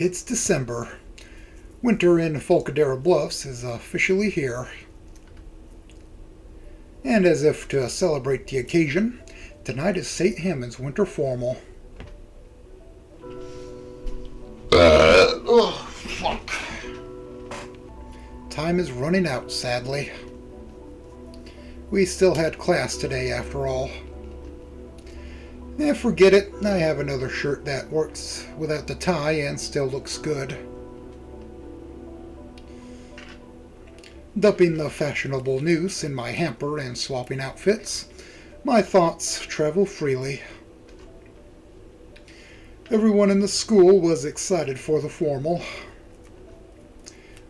It's December. Winter in Folcadera Bluffs is officially here. And as if to celebrate the occasion, tonight is St. Hammond's winter formal. Oh, fuck. Time is running out, sadly. We still had class today, after all. Forget it. I have another shirt that works without the tie and still looks good. Dumping the fashionable noose in my hamper and swapping outfits, my thoughts travel freely. Everyone in the school was excited for the formal.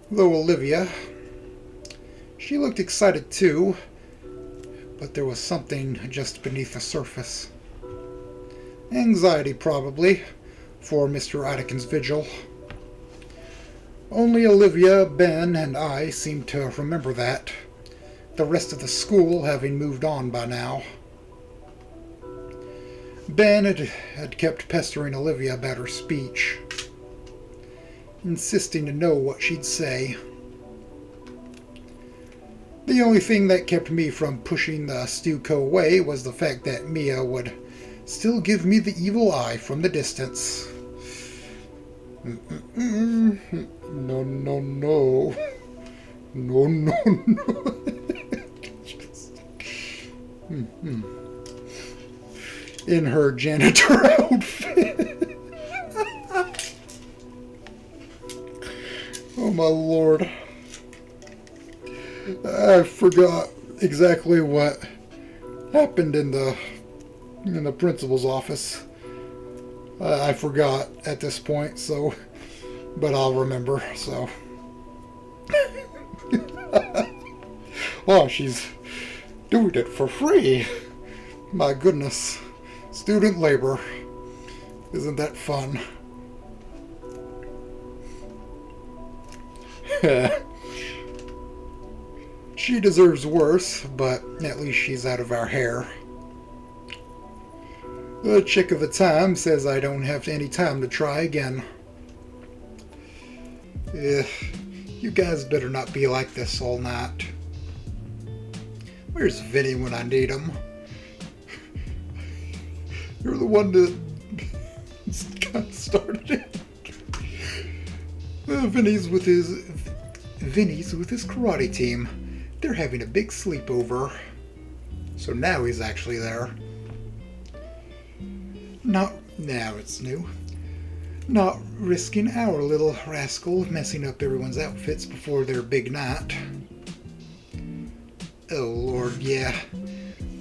Though Olivia, she looked excited too, but there was something just beneath the surface. Anxiety, probably, for Mr. Atkins's vigil. Only Olivia, Ben, and I seemed to remember that, the rest of the school having moved on by now. Ben had kept pestering Olivia about her speech, insisting to know what she'd say. The only thing that kept me from pushing the Stuco away was the fact that Mia would still give me the evil eye from the distance. No, no, no. No, no, no. In her janitor outfit. Oh my lord. I forgot exactly what happened in the principal's office. I forgot at this point, so, but I'll remember, so. Oh, she's doing it for free. My goodness. Student labor. Isn't that fun? She deserves worse, but at least she's out of our hair. The chick of the time says I don't have any time to try again. You guys better not be like this all night. Where's Vinny when I need him? You're the one that kind of started it. Vinny's with his karate team. They're having a big sleepover. So now he's actually there. Now it's new. Not risking our little rascal messing up everyone's outfits before their big night. Oh Lord, yeah.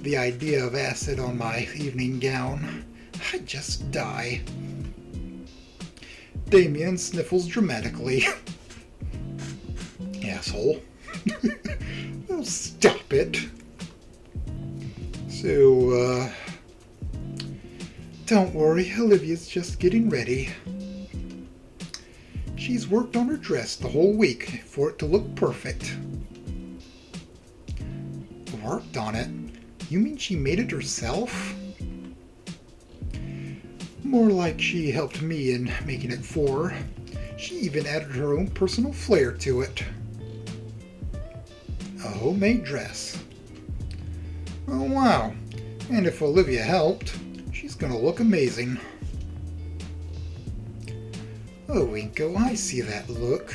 The idea of acid on my evening gown. I'd just die. Damien sniffles dramatically. Asshole. Oh, stop it. So, don't worry, Olivia's just getting ready. She's worked on her dress the whole week for it to look perfect. Worked on it? You mean she made it herself? More like she helped me in making it for her. She even added her own personal flair to it. A homemade dress. Oh wow. And if Olivia helped, she's gonna look amazing. Oh, Inko, I see that look.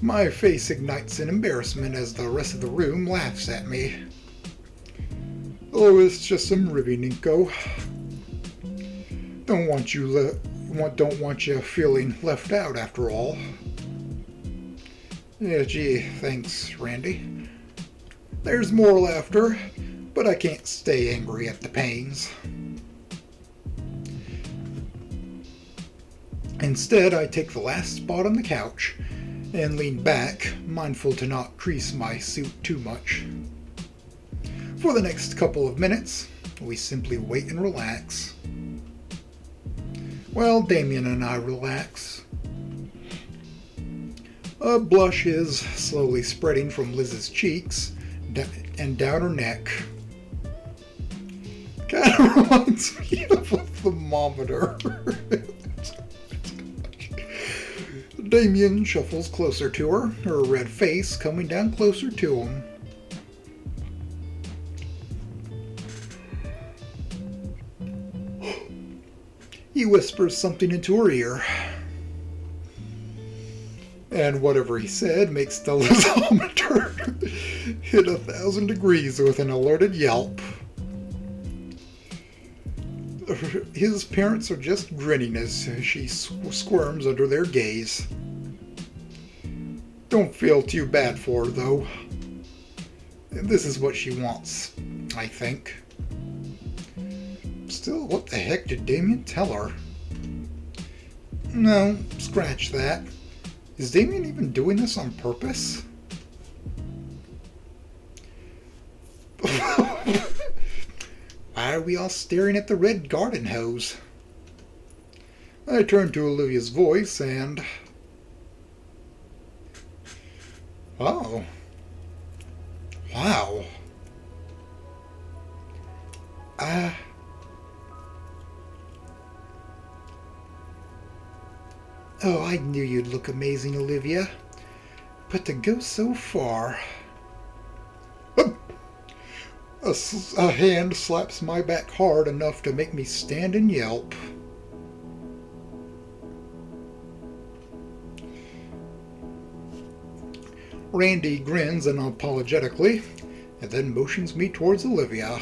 My face ignites in embarrassment as the rest of the room laughs at me. Oh, it's just some ribbing, Inko. Don't want you feeling left out after all. Yeah, gee, thanks, Randy. There's more laughter, but I can't stay angry at the pains. Instead, I take the last spot on the couch and lean back, mindful to not crease my suit too much. For the next couple of minutes, we simply wait and relax. Well, Damien and I relax. A blush is slowly spreading from Liz's cheeks and down her neck. Kind of reminds me of a thermometer. Damien shuffles closer to her red face coming down closer to him. He whispers something into her ear. And whatever he said makes the lizometer hit 1,000 degrees with an alerted yelp. His parents are just grinning as she squirms under their gaze. Don't feel too bad for her, though. This is what she wants, I think. Still, what the heck did Damien tell her? No, scratch that. Is Damien even doing this on purpose? Why are we all staring at the red garden hose? I turned to Olivia's voice and... Oh. Wow. Oh, I knew you'd look amazing, Olivia. But to go so far... A hand slaps my back hard enough to make me stand and yelp. Randy grins unapologetically and then motions me towards Olivia.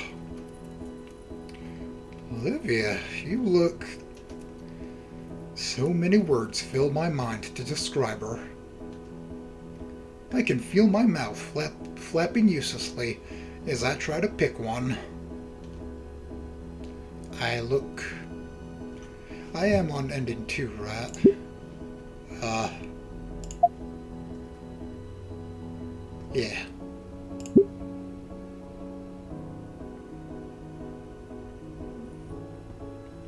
Olivia, you look... So many words fill my mind to describe her. I can feel my mouth flapping uselessly as I try to pick one. I am on ending 2, right? Yeah.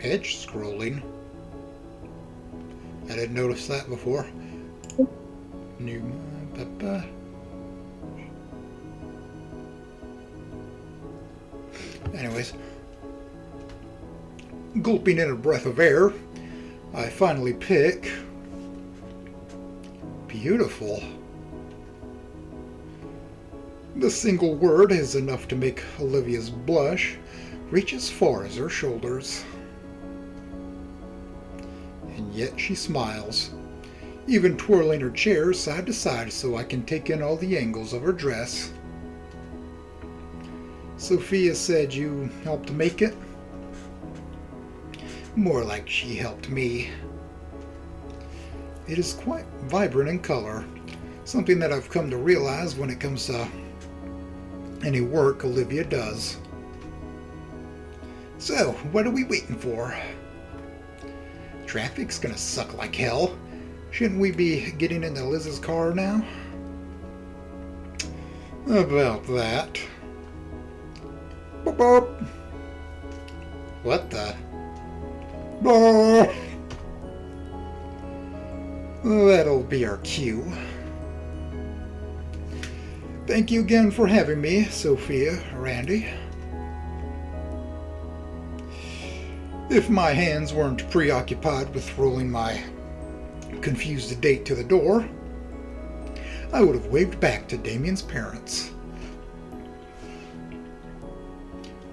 Edge scrolling. I didn't notice that before. New Papa. Anyways, gulping in a breath of air, I finally pick beautiful. The single word is enough to make Olivia's blush reach as far as her shoulders. And yet she smiles, even twirling her chair side to side so I can take in all the angles of her dress. Sophia said you helped make it? More like she helped me. It is quite vibrant in color, something that I've come to realize when it comes to any work Olivia does. So, what are we waiting for? Traffic's gonna suck like hell. Shouldn't we be getting into Liz's car now? About that. Boop, boop. What the? Boop. That'll be our cue. Thank you again for having me, Sophia, Randy. If my hands weren't preoccupied with rolling my confused date to the door, I would have waved back to Damien's parents.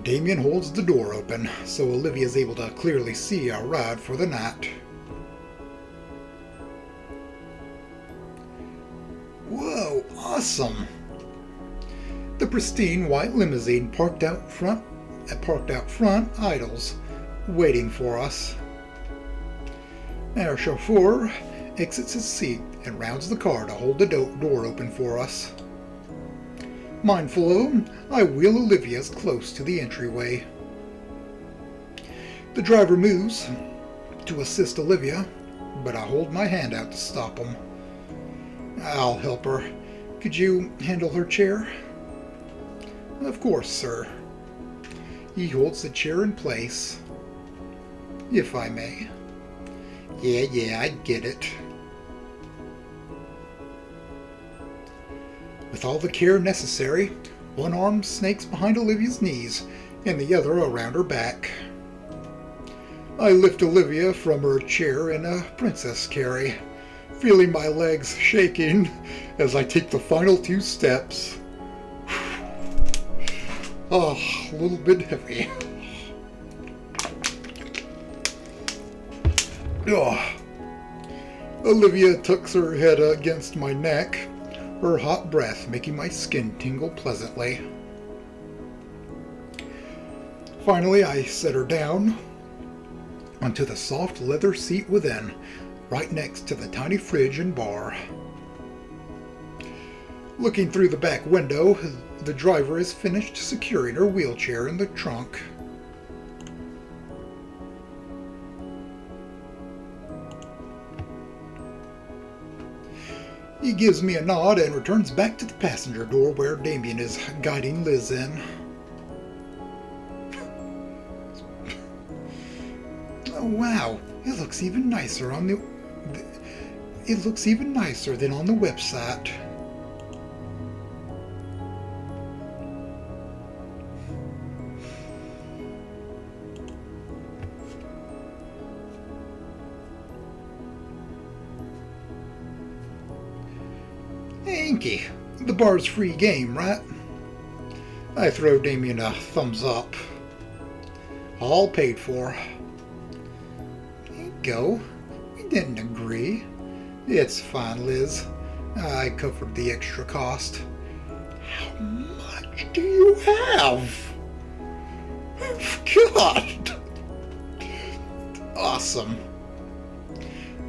Damien holds the door open, so Olivia is able to clearly see our ride for the night. Whoa, awesome! The pristine white limousine parked out front idles, waiting for us. Our chauffeur exits his seat and rounds the car to hold the door open for us. Mindful of him, I wheel Olivia as close to the entryway. The driver moves to assist Olivia, but I hold my hand out to stop him. I'll help her. Could you handle her chair? Of course, sir. He holds the chair in place. If I may. Yeah, I get it. With all the care necessary, one arm snakes behind Olivia's knees and the other around her back. I lift Olivia from her chair in a princess carry, feeling my legs shaking as I take the final 2 steps. Oh, a little bit heavy. Oh. Olivia tucks her head against my neck, her hot breath making my skin tingle pleasantly. Finally, I set her down onto the soft leather seat within, right next to the tiny fridge and bar. Looking through the back window, the driver has finished securing her wheelchair in the trunk. He gives me a nod and returns back to the passenger door where Damien is guiding Liz in. Oh wow, it looks even nicer on the... It looks even nicer than on the website. Inky, the bar's free game, right? I throw Damien a thumbs up. All paid for. There you go. We didn't agree. It's fine, Liz. I covered the extra cost. How much do you have? God! Awesome.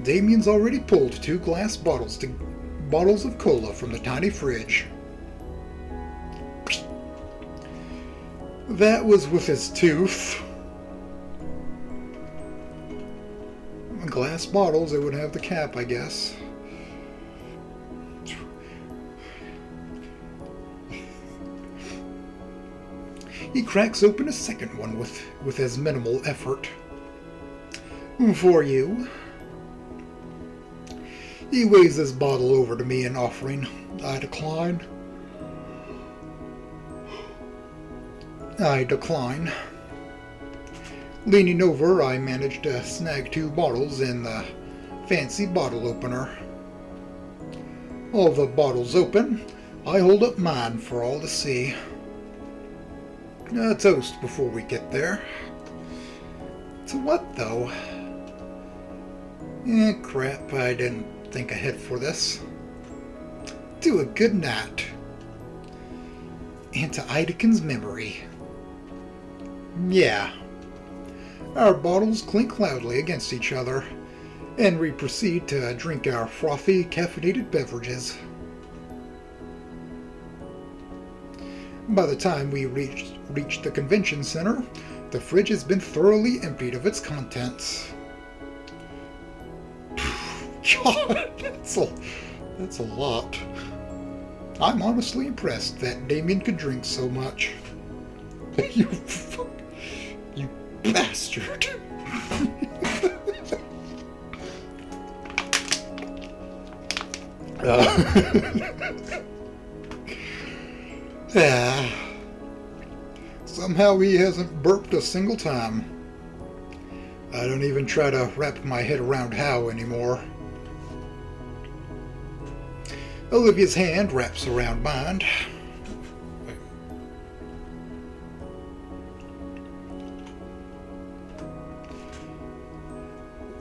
Damien's already pulled 2 glass bottles of cola from the tiny fridge. That was with his tooth. Glass bottles, it would have the cap, I guess. He cracks open a second one with as minimal effort. For you. He waves his bottle over to me in offering. I decline. Leaning over, I manage to snag 2 bottles in the fancy bottle opener. All the bottles open, I hold up mine for all to see. A toast before we get there. To what, though? Crap, I didn't think ahead for this. To a good night. And to Idaken's memory. Yeah. Our bottles clink loudly against each other, and we proceed to drink our frothy, caffeinated beverages. By the time we reach the convention center, the fridge has been thoroughly emptied of its contents. God, that's a lot. I'm honestly impressed that Damien could drink so much. You bastard. Somehow he hasn't burped a single time. I don't even try to wrap my head around how anymore. Olivia's hand wraps around mine.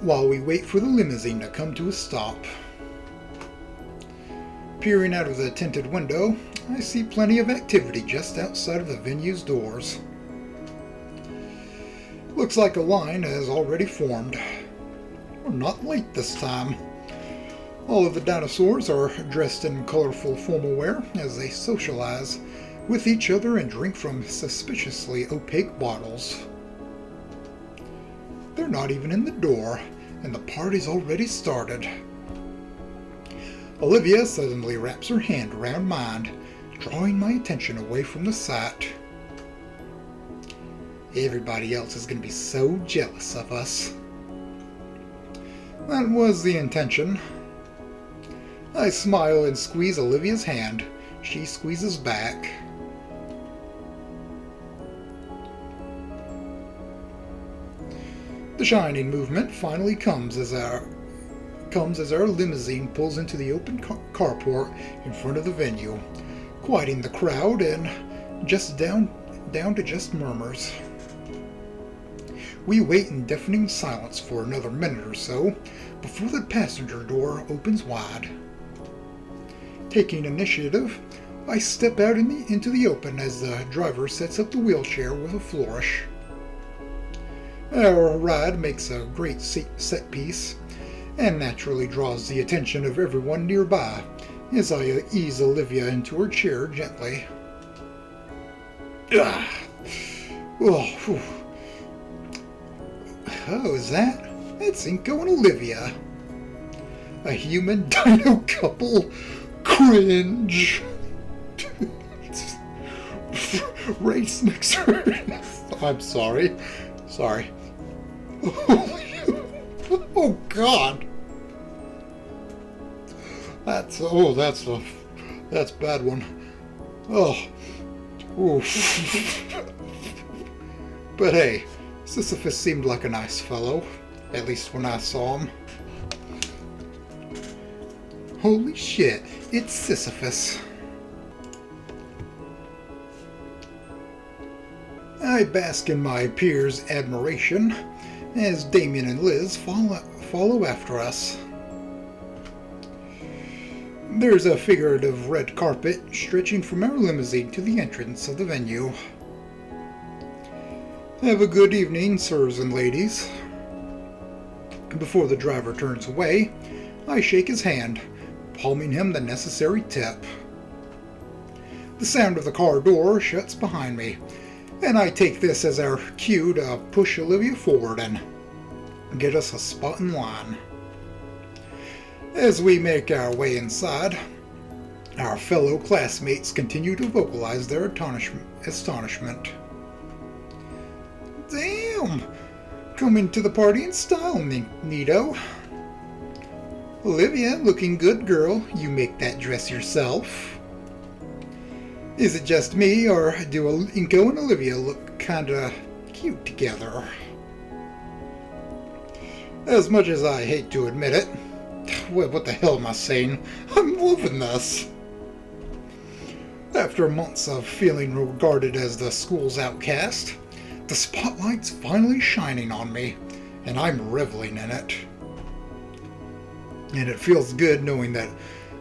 While we wait for the limousine to come to a stop. Peering out of the tinted window, I see plenty of activity just outside of the venue's doors. Looks like a line has already formed. We're not late this time. All of the dinosaurs are dressed in colorful formal wear as they socialize with each other and drink from suspiciously opaque bottles. They're not even in the door, and the party's already started. Olivia suddenly wraps her hand around mine, drawing my attention away from the sight. Everybody else is going to be so jealous of us. That was the intention. I smile and squeeze Olivia's hand. She squeezes back. The shining movement finally comes as comes as our limousine pulls into the open carport in front of the venue, quieting the crowd and just down to just murmurs. We wait in deafening silence for another minute or so before the passenger door opens wide. Taking initiative, I step out into the open as the driver sets up the wheelchair with a flourish. Our ride makes a great set piece and naturally draws the attention of everyone nearby as I ease Olivia into her chair gently. Oh, is that? It's Inko and Olivia. A human dino couple? Cringe. Race mixer. I'm sorry. Oh God. That's a bad one. Oh. Oof. But hey, Sisyphus seemed like a nice fellow, at least when I saw him. Holy shit, it's Sisyphus. I bask in my peers' admiration as Damien and Liz follow after us. There's a figurative red carpet stretching from our limousine to the entrance of the venue. Have a good evening, sirs and ladies. Before the driver turns away, I shake his hand, palming him the necessary tip. The sound of the car door shuts behind me, and I take this as our cue to push Olivia forward and get us a spot in line. As we make our way inside, our fellow classmates continue to vocalize their astonishment. Damn! Coming to the party in style, Nito. Olivia, looking good, girl. You make that dress yourself. Is it just me, or do Inko and Olivia look kinda cute together? As much as I hate to admit it, what the hell am I saying? I'm loving this. After months of feeling regarded as the school's outcast, the spotlight's finally shining on me, and I'm reveling in it. And it feels good knowing that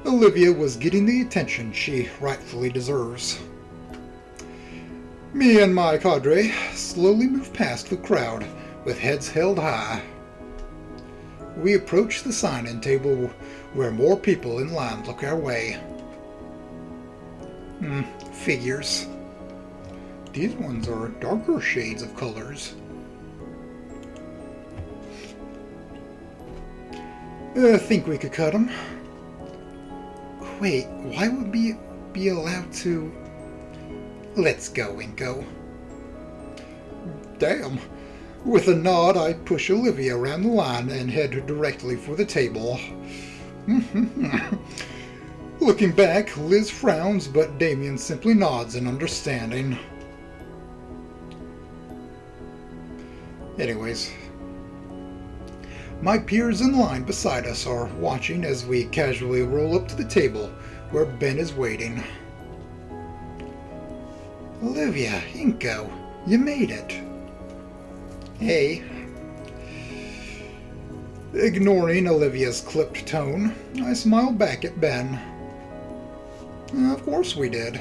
Olivia was getting the attention she rightfully deserves. Me and my cadre slowly move past the crowd with heads held high. We approach the sign-in table where more people in line look our way. Figures. These ones are darker shades of colors. I think we could cut them. Wait, why would we be allowed to... Let's go, Inko. Damn. With a nod, I push Olivia around the line and head directly for the table. Looking back, Liz frowns, but Damien simply nods in understanding. Anyways, my peers in line beside us are watching as we casually roll up to the table where Ben is waiting. Olivia, Inko, you made it. Hey. Ignoring Olivia's clipped tone, I smile back at Ben. Of course we did.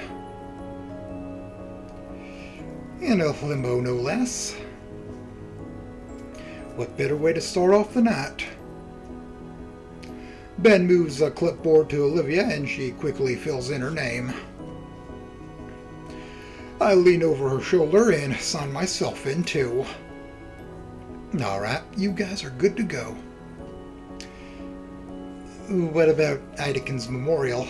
In a limo, no less. What better way to start off the night? Ben moves a clipboard to Olivia and she quickly fills in her name. I lean over her shoulder and sign myself in too. Alright, you guys are good to go. What about Idekin's memorial?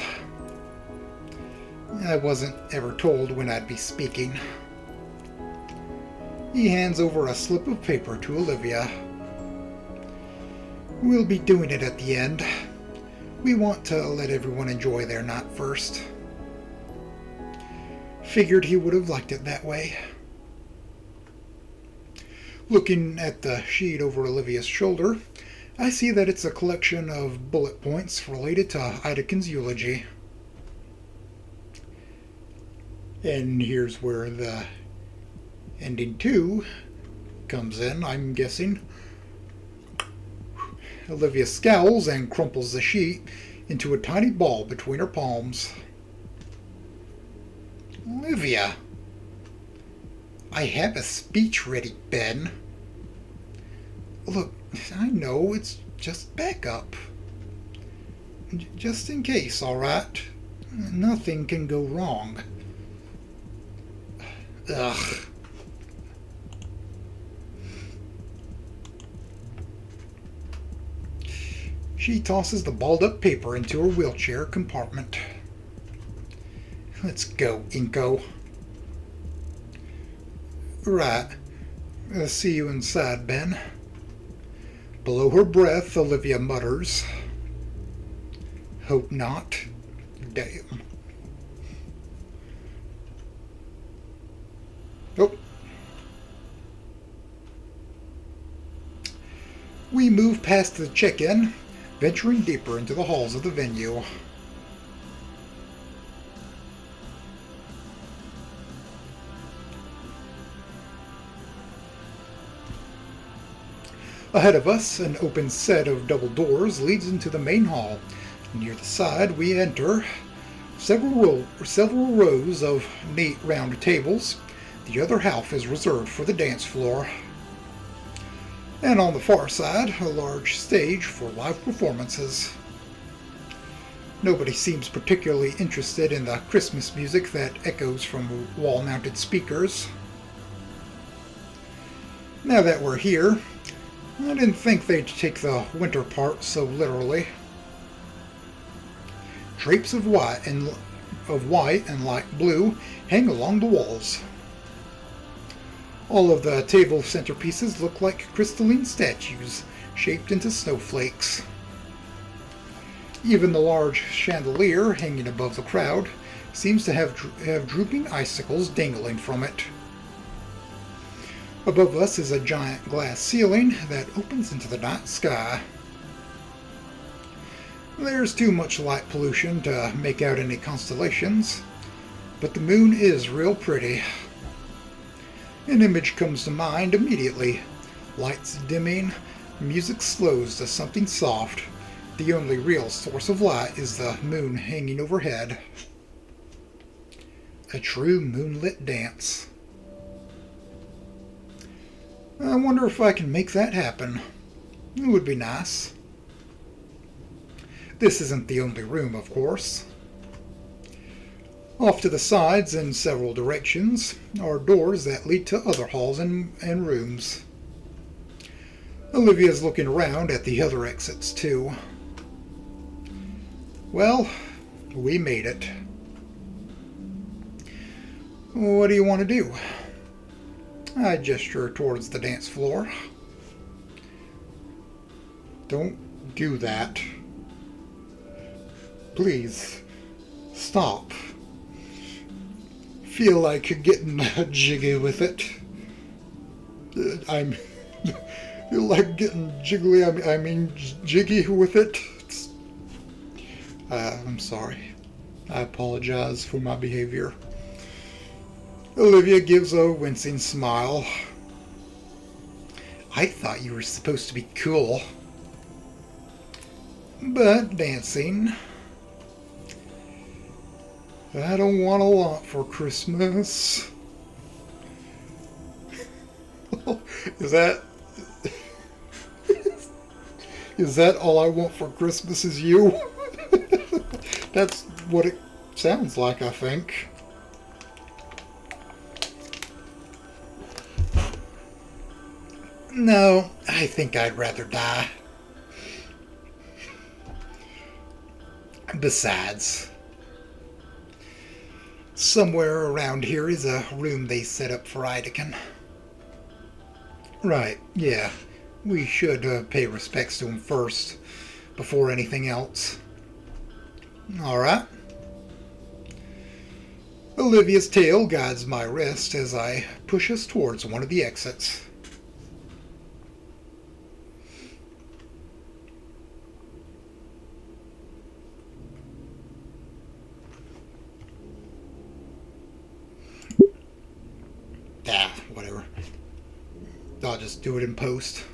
I wasn't ever told when I'd be speaking. He hands over a slip of paper to Olivia. We'll be doing it at the end. We want to let everyone enjoy their night first. Figured he would have liked it that way. Looking at the sheet over Olivia's shoulder, I see that it's a collection of bullet points related to Ideken's eulogy. And here's where the ending 2 comes in, I'm guessing. Olivia scowls and crumples the sheet into a tiny ball between her palms. Olivia, I have a speech ready, Ben. Look, I know it's just backup. Just in case, alright? Nothing can go wrong. Ugh. She tosses the balled up paper into her wheelchair compartment. Let's go, Inko. Right. I'll see you inside, Ben. Below her breath, Olivia mutters. Hope not. Damn. Oh. We move past the check-in, venturing deeper into the halls of the venue. Ahead of us, an open set of double doors leads into the main hall. Near the side, we enter several rows of neat round tables. The other half is reserved for the dance floor. And on the far side, a large stage for live performances. Nobody seems particularly interested in the Christmas music that echoes from wall-mounted speakers. Now that we're here, I didn't think they'd take the winter part so literally. Drapes of white and light blue hang along the walls. All of the table centerpieces look like crystalline statues, shaped into snowflakes. Even the large chandelier hanging above the crowd seems to have drooping icicles dangling from it. Above us is a giant glass ceiling that opens into the night sky. There's too much light pollution to make out any constellations, but the moon is real pretty. An image comes to mind immediately. Lights dimming, music slows to something soft. The only real source of light is the moon hanging overhead. A true moonlit dance. I wonder if I can make that happen. It would be nice. This isn't the only room, of course. Off to the sides in several directions are doors that lead to other halls and rooms. Olivia's looking around at the other exits, too. Well, we made it. What do you want to do? I gesture towards the dance floor. Don't do that. Please, stop. Feel like you're getting jiggy with it. I'm feel like getting jiggly. I mean jiggy with it. I'm sorry. I apologize for my behavior. Olivia gives a wincing smile. I thought you were supposed to be cool. But dancing... I don't want a lot for Christmas. Is that all I want for Christmas is you? That's what it sounds like, I think. No, I think I'd rather die. Besides, somewhere around here is a room they set up for Ideken. Right, yeah. We should pay respects to him first, before anything else. Alright. Olivia's tail guides my wrist as I push us towards one of the exits. just do it in post.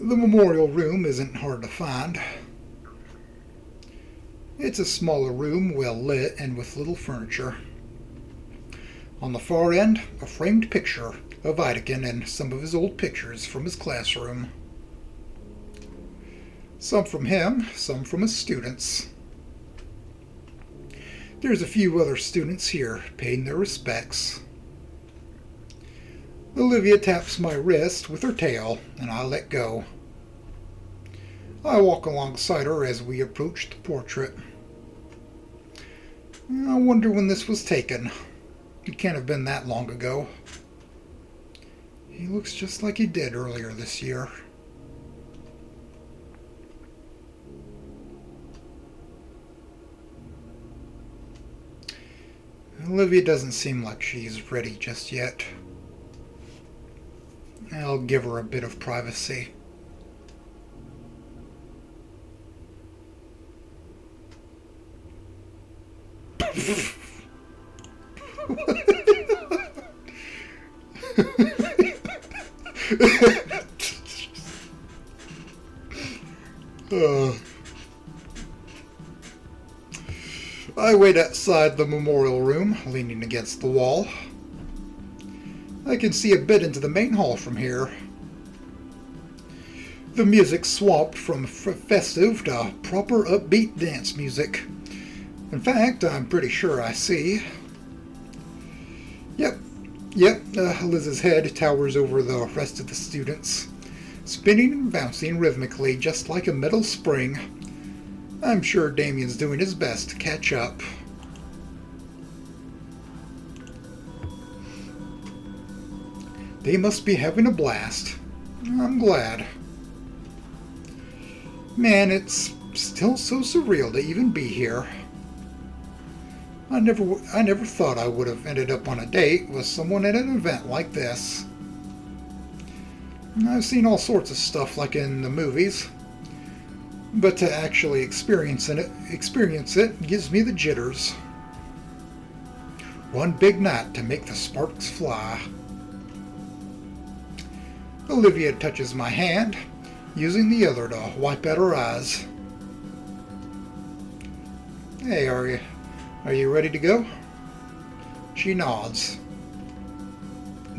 The memorial room isn't hard to find. It's a smaller room, well lit and with little furniture. On the far end, a framed picture of Ideken and some of his old pictures from his classroom. Some from him, some from his students. There's a few other students here paying their respects. Olivia taps my wrist with her tail, and I let go. I walk alongside her as we approach the portrait. I wonder when this was taken. It can't have been that long ago. He looks just like he did earlier this year. Olivia doesn't seem like she's ready just yet. I'll give her a bit of privacy. I wait outside the memorial room, leaning against the wall. I can see a bit into the main hall from here. The music swapped from festive to proper upbeat dance music. In fact, I'm pretty sure I see. Yep. Liz's head towers over the rest of the students, spinning and bouncing rhythmically just like a metal spring. I'm sure Damien's doing his best to catch up. They must be having a blast. I'm glad. Man, it's still so surreal to even be here. I never thought I would have ended up on a date with someone at an event like this. I've seen all sorts of stuff like in the movies, but to actually experience it gives me the jitters. One big night to make the sparks fly. Olivia touches my hand, using the other to wipe out her eyes. Hey, are you ready to go? She nods.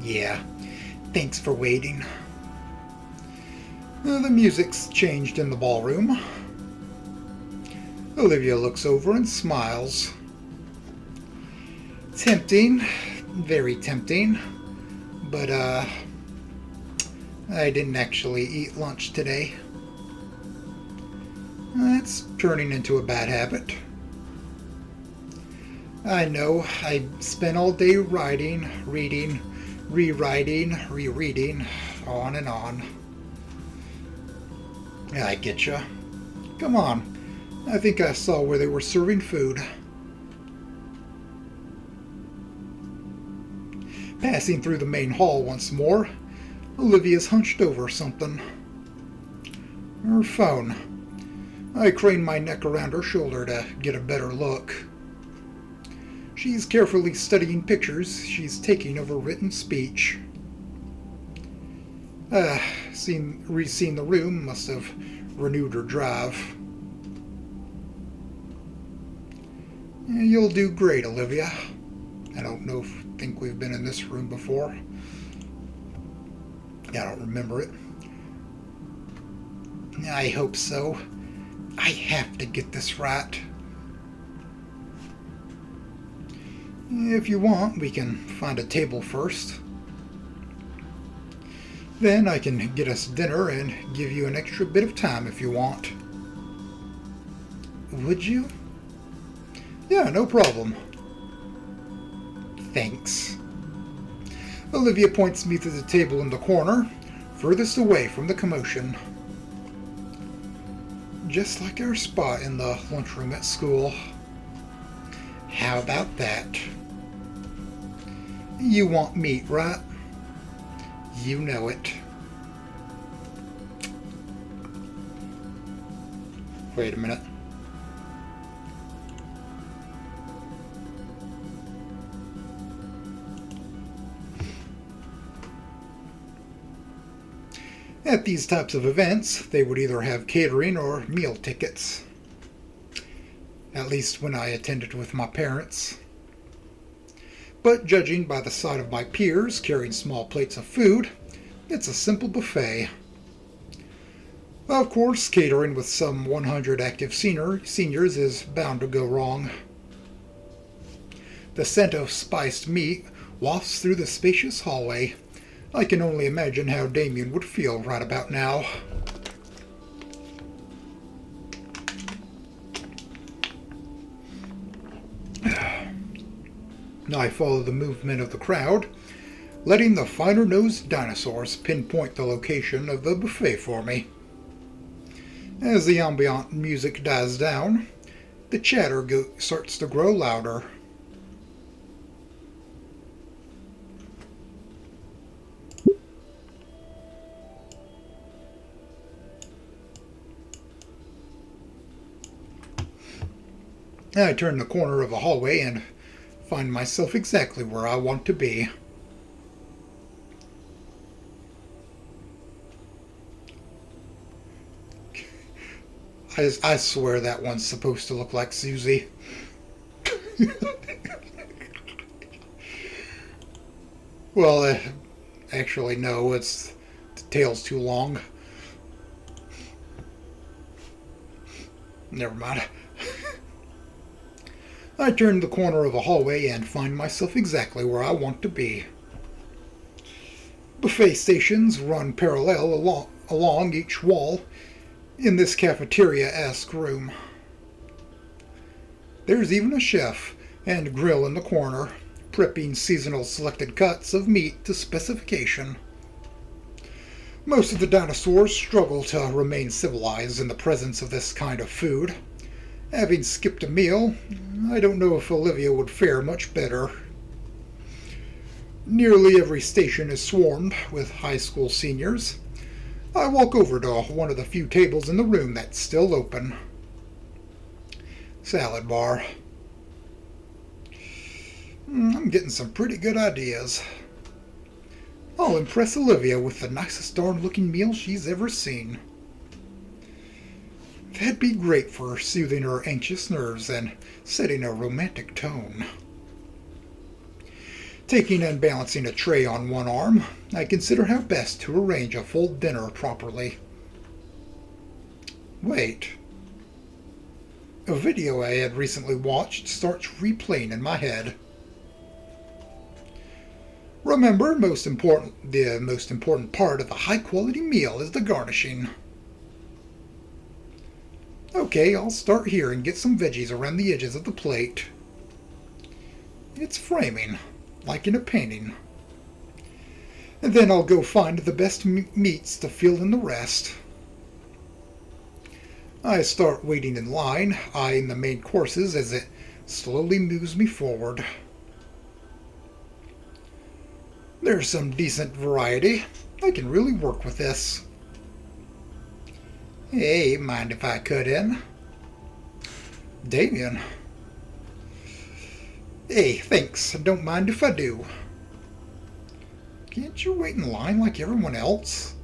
Yeah, thanks for waiting. The music's changed in the ballroom. Olivia looks over and smiles. Tempting, very tempting, but I didn't actually eat lunch today. That's turning into a bad habit. I know, I spent all day writing, reading, rewriting, rereading, on and on. I getcha. Come on, I think I saw where they were serving food. Passing through the main hall once more, Olivia's hunched over something. Her phone. I crane my neck around her shoulder to get a better look. She's carefully studying pictures she's taking of her written speech. Seeing the room must have renewed her drive. You'll do great, Olivia. I don't think we've been in this room before. I don't remember it. I hope so. I have to get this right. If you want, we can find a table first. Then I can get us dinner and give you an extra bit of time if you want. Would you? Yeah, no problem. Thanks. Olivia points me to the table in the corner, furthest away from the commotion. Just like our spot in the lunchroom at school. How about that? You want meat, right? You know it. Wait a minute. At these types of events, they would either have catering or meal tickets. At least when I attended with my parents. But judging by the sight of my peers carrying small plates of food, it's a simple buffet. Of course, catering with some 100 active seniors is bound to go wrong. The scent of spiced meat wafts through the spacious hallway. I can only imagine how Damien would feel right about now. I follow the movement of the crowd, letting the finer-nosed dinosaurs pinpoint the location of the buffet for me. As the ambient music dies down, the chatter starts to grow louder. I turn the corner of a hallway and find myself exactly where I want to be. I swear that one's supposed to look like Susie. Well, actually no, the tail's too long. Never mind. I turn the corner of a hallway and find myself exactly where I want to be. Buffet stations run parallel along each wall in this cafeteria-esque room. There's even a chef and grill in the corner, prepping seasonal selected cuts of meat to specification. Most of the dinosaurs struggle to remain civilized in the presence of this kind of food. Having skipped a meal, I don't know if Olivia would fare much better. Nearly every station is swarmed with high school seniors. I walk over to one of the few tables in the room that's still open. Salad bar. I'm getting some pretty good ideas. I'll impress Olivia with the nicest darn looking meal she's ever seen. That'd be great for soothing her anxious nerves and setting a romantic tone. Taking and balancing a tray on one arm, I consider how best to arrange a full dinner properly. Wait. A video I had recently watched starts replaying in my head. Remember, the most important part of a high-quality meal is the garnishing. Okay, I'll start here and get some veggies around the edges of the plate. It's framing, like in a painting. And then I'll go find the best meats to fill in the rest. I start waiting in line, eyeing the main courses as it slowly moves me forward. There's some decent variety. I can really work with this. Hey, mind if I cut in? Damien. Hey, thanks. Don't mind if I do. Can't you wait in line like everyone else?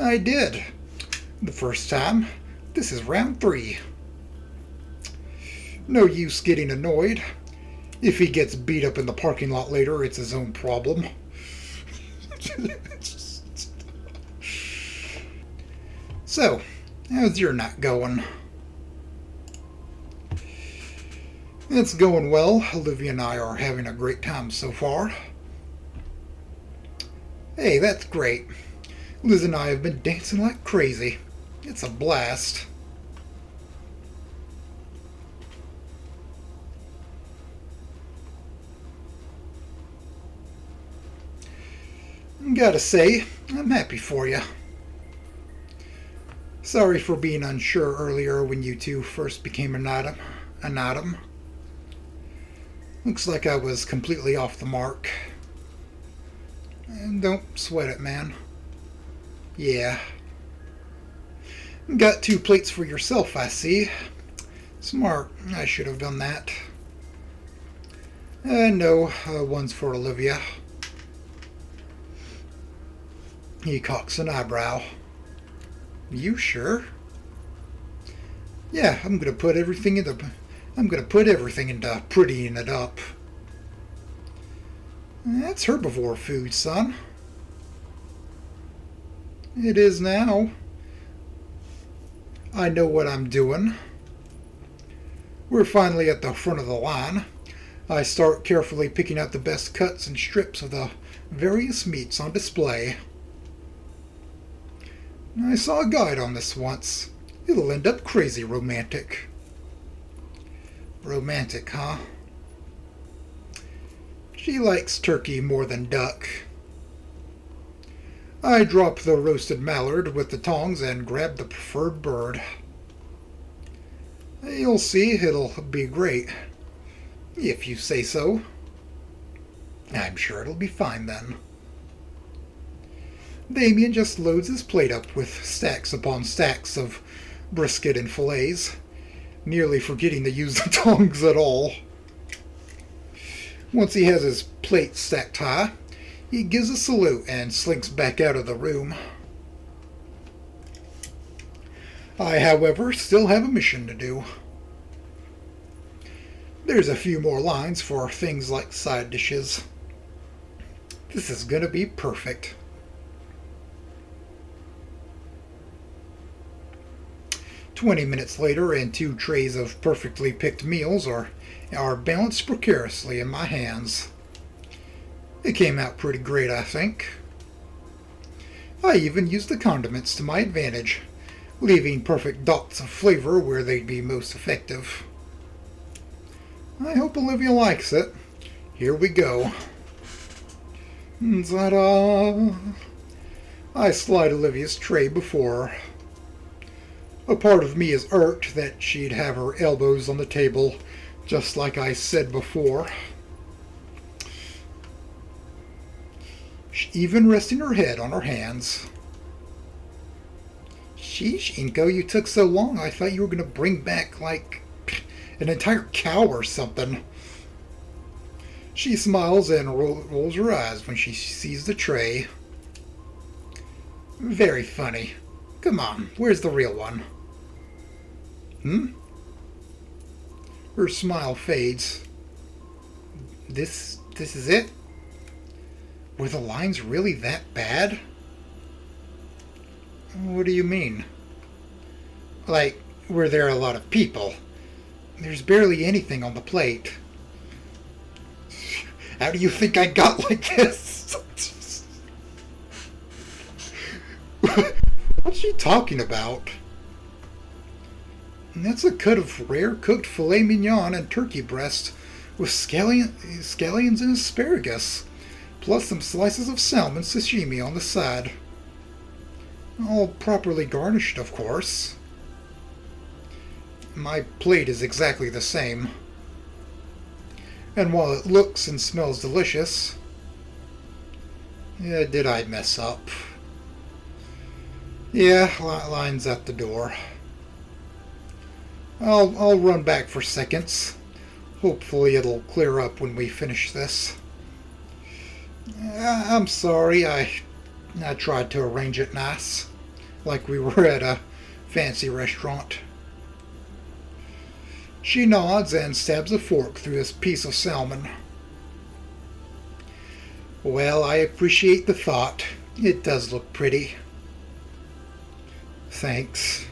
I did. The first time. This is round 3. No use getting annoyed. If he gets beat up in the parking lot later, it's his own problem. So, how's your night going? It's going well. Olivia and I are having a great time so far. Hey, that's great. Liz and I have been dancing like crazy. It's a blast. Gotta say, I'm happy for you. Sorry for being unsure earlier when you two first became an item. Looks like I was completely off the mark. And don't sweat it, man. Yeah. Got 2 plates for yourself, I see. Smart. I should have done that. No, one's for Olivia. He cocks an eyebrow. You sure? Yeah, I'm gonna put everything into prettying it up. That's herbivore food, son. It is now. I know what I'm doing. We're finally at the front of the line. I start carefully picking out the best cuts and strips of the various meats on display. I saw a guide on this once. It'll end up crazy romantic. Romantic, huh? She likes turkey more than duck. I drop the roasted mallard with the tongs and grab the preferred bird. You'll see, it'll be great. If you say so. I'm sure it'll be fine then. Damien just loads his plate up with stacks upon stacks of brisket and fillets, nearly forgetting to use the tongs at all. Once he has his plate stacked high, he gives a salute and slinks back out of the room. I, however, still have a mission to do. There's a few more lines for things like side dishes. This is gonna be perfect. 20 minutes later, and 2 trays of perfectly picked meals are balanced precariously in my hands. It came out pretty great, I think. I even used the condiments to my advantage, leaving perfect dots of flavor where they'd be most effective. I hope Olivia likes it. Here we go. Ta-da! I slide Olivia's tray before her. A part of me is irked that she'd have her elbows on the table, just like I said before. Even resting her head on her hands. Sheesh, Inko, you took so long. I thought you were going to bring back, like, an entire cow or something. She smiles and rolls her eyes when she sees the tray. Very funny. Come on, where's the real one? Her smile fades. This is it? Were the lines really that bad? What do you mean? Like, were there a lot of people? There's barely anything on the plate. How do you think I got like this? What's she talking about? And that's a cut of rare cooked filet mignon and turkey breast with scallions and asparagus, plus some slices of salmon sashimi on the side. All properly garnished, of course. My plate is exactly the same. And while it looks and smells delicious, did I mess up? Yeah, line's at the door. I'll run back for seconds. Hopefully it'll clear up when we finish this. I'm sorry, I tried to arrange it nice, like we were at a fancy restaurant. She nods and stabs a fork through this piece of salmon. Well, I appreciate the thought. It does look pretty. Thanks.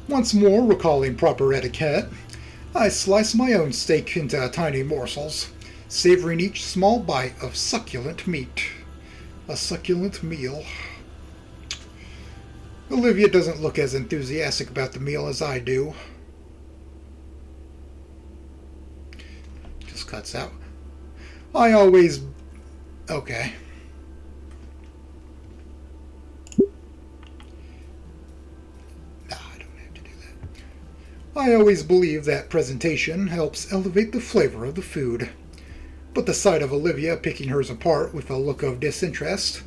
Once more, recalling proper etiquette, I slice my own steak into tiny morsels, savoring each small bite of succulent meat. A succulent meal. Olivia doesn't look as enthusiastic about the meal as I do. Just cuts out. I always... Okay. I always believe that presentation helps elevate the flavor of the food, but the sight of Olivia picking hers apart with a look of disinterest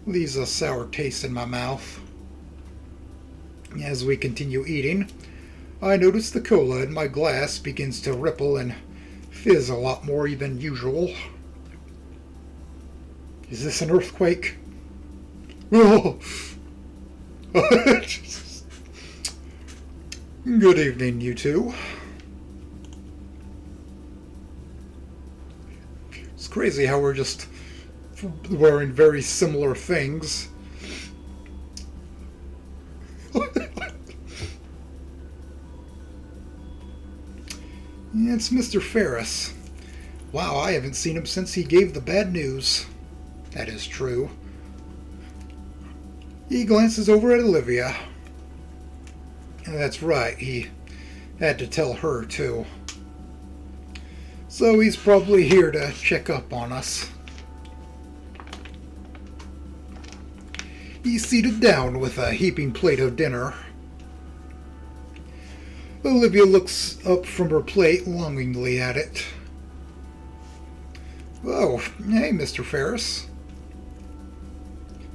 leaves a sour taste in my mouth. As we continue eating, I notice the cola in my glass begins to ripple and fizz a lot more than usual. Is this an earthquake? Oh. Good evening, you two. It's crazy how we're just wearing very similar things. It's Mr. Ferris. Wow, I haven't seen him since he gave the bad news. That is true. He glances over at Olivia. That's right, he had to tell her too. So he's probably here to check up on us. He's seated down with a heaping plate of dinner. Olivia looks up from her plate longingly at it. Oh, hey, Mr. Ferris.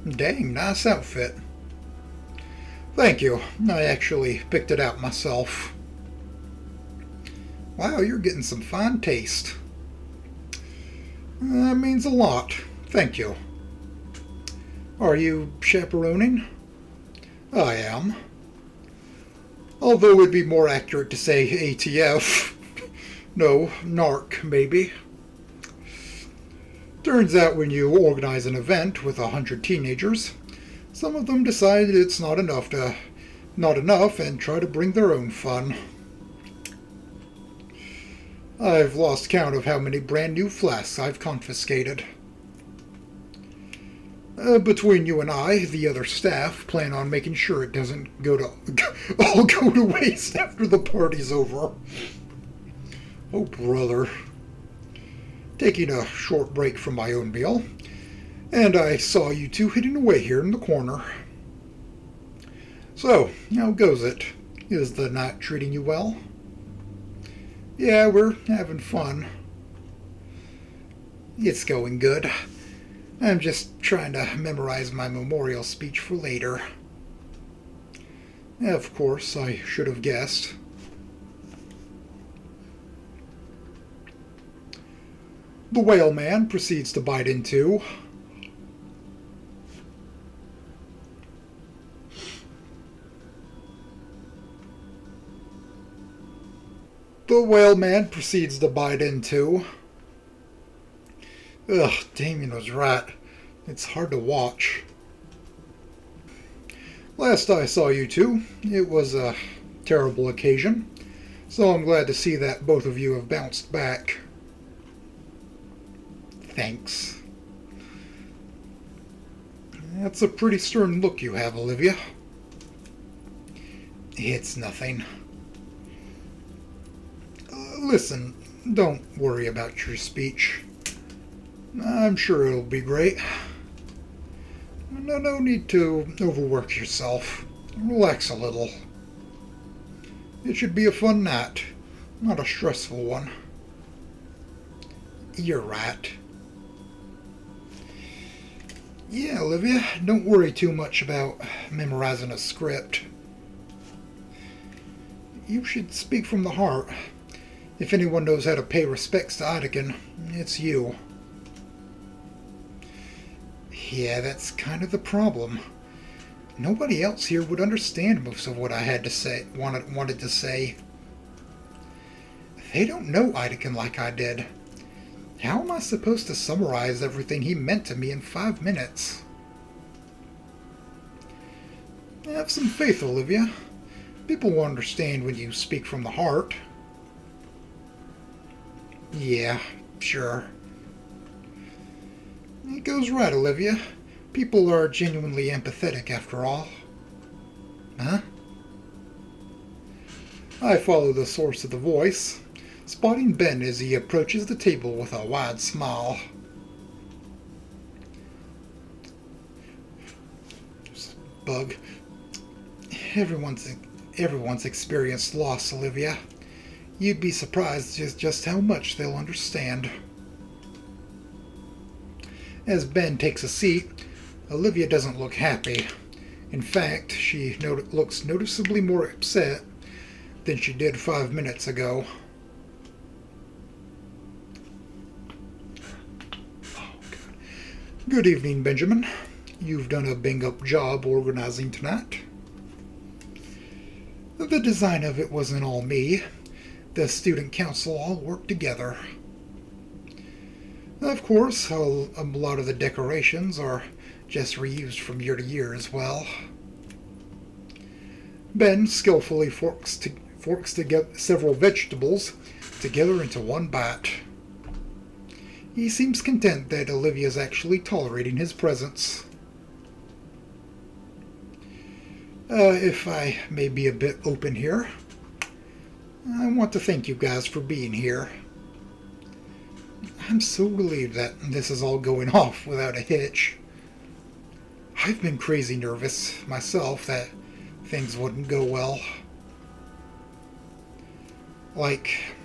Dang, nice outfit. Thank you. I actually picked it out myself. Wow, you're getting some fine taste. That means a lot. Thank you. Are you chaperoning? I am. Although it would be more accurate to say ATF. No, NARC, maybe. Turns out when you organize an event with 100 teenagers, some of them decide it's not enough and try to bring their own fun. I've lost count of how many brand new flasks I've confiscated. Between you and I, the other staff plan on making sure it doesn't all go to waste after the party's over. Oh, brother. Taking a short break from my own meal, and I saw you two hidden away here in the corner. So, how goes it? Is the night treating you well? Yeah, we're having fun. It's going good. I'm just trying to memorize my memorial speech for later. Of course, I should have guessed. The whale man proceeds to bite into. The whale man proceeds to bite into. Ugh, Damien was right. It's hard to watch. Last I saw you two, it was a terrible occasion, so I'm glad to see that both of you have bounced back. Thanks. That's a pretty stern look you have, Olivia. It's nothing. Listen, don't worry about your speech. I'm sure it'll be great. No need to overwork yourself. Relax a little. It should be a fun night, not a stressful one. You're right. Yeah, Olivia, don't worry too much about memorizing a script. You should speak from the heart. If anyone knows how to pay respects to Ideken, it's you. Yeah, that's kind of the problem. Nobody else here would understand most of what I had to say, wanted to say. They don't know Ideken like I did. How am I supposed to summarize everything he meant to me in 5 minutes? Have some faith, Olivia. People will understand when you speak from the heart. Yeah, sure. It goes right, Olivia. People are genuinely empathetic after all. Huh? I follow the source of the voice, spotting Ben as he approaches the table with a wide smile. Bug. Everyone's experienced loss, Olivia. You'd be surprised just how much they'll understand. As Ben takes a seat, Olivia doesn't look happy. In fact, she looks noticeably more upset than she did 5 minutes ago. Oh, God. Good evening, Benjamin. You've done a bang-up job organizing tonight. The design of it wasn't all me. The student council all worked together. Of course, a lot of the decorations are just reused from year to year as well. Ben skillfully forks together several vegetables together into one bite. He seems content that Olivia's actually tolerating his presence. If I may be a bit open here, I want to thank you guys for being here. I'm so relieved that this is all going off without a hitch. I've been crazy nervous myself that things wouldn't go well. Like,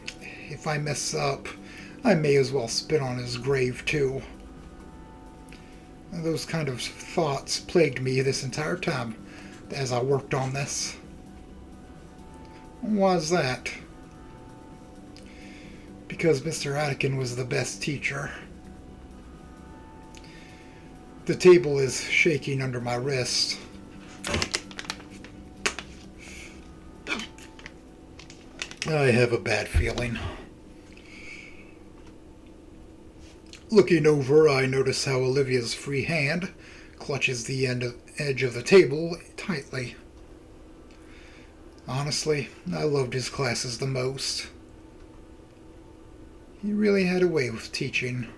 if I mess up, I may as well spit on his grave too. Those kind of thoughts plagued me this entire time as I worked on this. Why is that? Because Mr. Atkin was the best teacher. The table is shaking under my wrist. I have a bad feeling. Looking over, I notice how Olivia's free hand clutches the edge of the table tightly. Honestly, I loved his classes the most. He really had a way with teaching.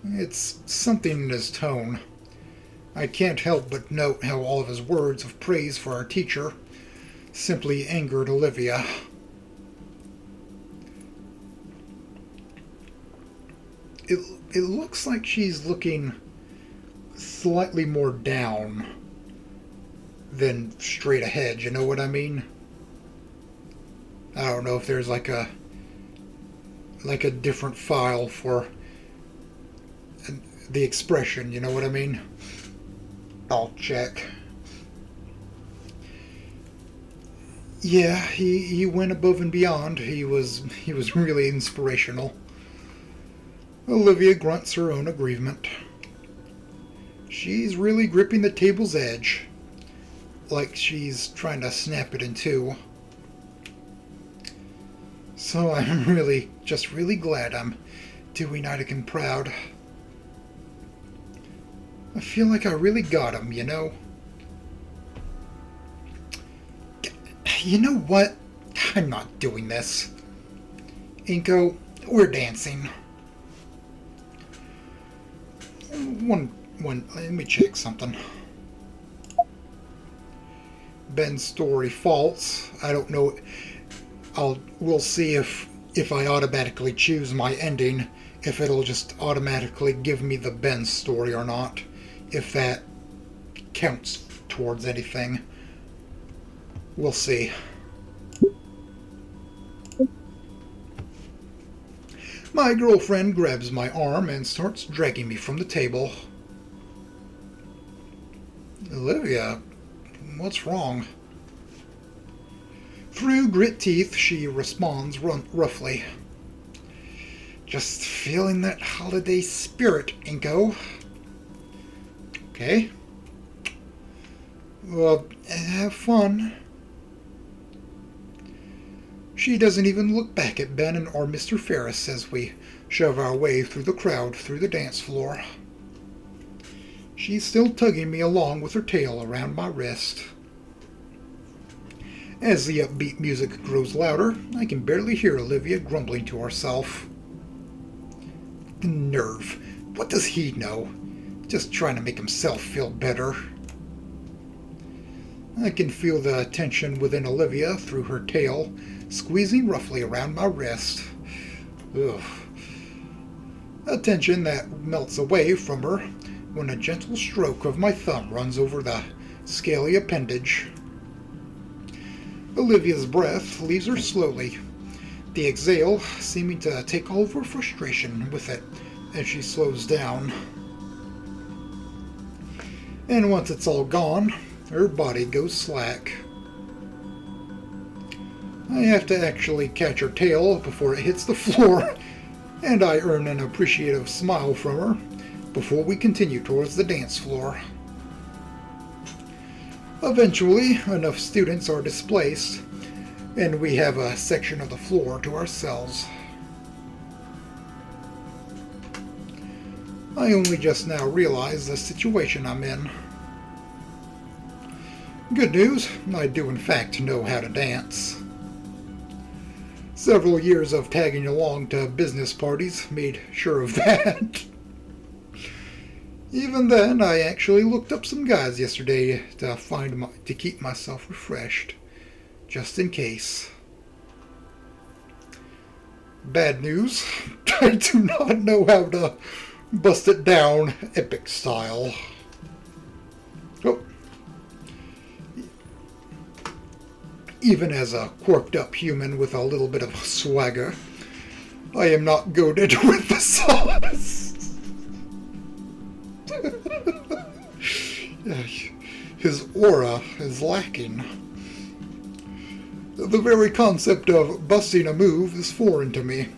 It's something in his tone. I can't help but note how all of his words of praise for our teacher simply angered Olivia. It looks like she's looking slightly more down than straight ahead, you know what I mean? I don't know if there's like a different file for the expression, you know what I mean? I'll check. Yeah, he went above and beyond. He was really inspirational. Olivia grunts her own aggrievement. She's really gripping the table's edge, like she's trying to snap it in two. So I'm really glad I'm doing Atkin proud. I feel like I really got him, you know? You know what? I'm not doing this. Inko, we're dancing. Let me check something. Ben's story false. I don't know. We'll see if I automatically choose my ending, if it'll just automatically give me the Ben story or not, if that counts towards anything. We'll see. My girlfriend grabs my arm and starts dragging me from the table. Olivia, what's wrong? Through grit teeth, she responds roughly. Just feeling that holiday spirit, Inko. Okay. Well, have fun. She doesn't even look back at Ben or Mr. Ferris as we shove our way through the crowd through the dance floor. She's still tugging me along with her tail around my wrist. As the upbeat music grows louder, I can barely hear Olivia grumbling to herself. The nerve. What does he know? Just trying to make himself feel better. I can feel the tension within Olivia through her tail, squeezing roughly around my wrist. Ugh. A tension that melts away from her when a gentle stroke of my thumb runs over the scaly appendage. Olivia's breath leaves her slowly, the exhale seeming to take all of her frustration with it as she slows down. And once it's all gone, her body goes slack. I have to actually catch her tail before it hits the floor, and I earn an appreciative smile from her before we continue towards the dance floor. Eventually, enough students are displaced, and we have a section of the floor to ourselves. I only just now realize the situation I'm in. Good news, I do in fact know how to dance. Several years of tagging along to business parties made sure of that. Even then, I actually looked up some guys yesterday to keep myself refreshed, just in case. Bad news, I do not know how to bust it down epic style. Oh. Even as a quirked up human with a little bit of swagger, I am not goated with the sauce. His aura is lacking. The very concept of busting a move is foreign to me.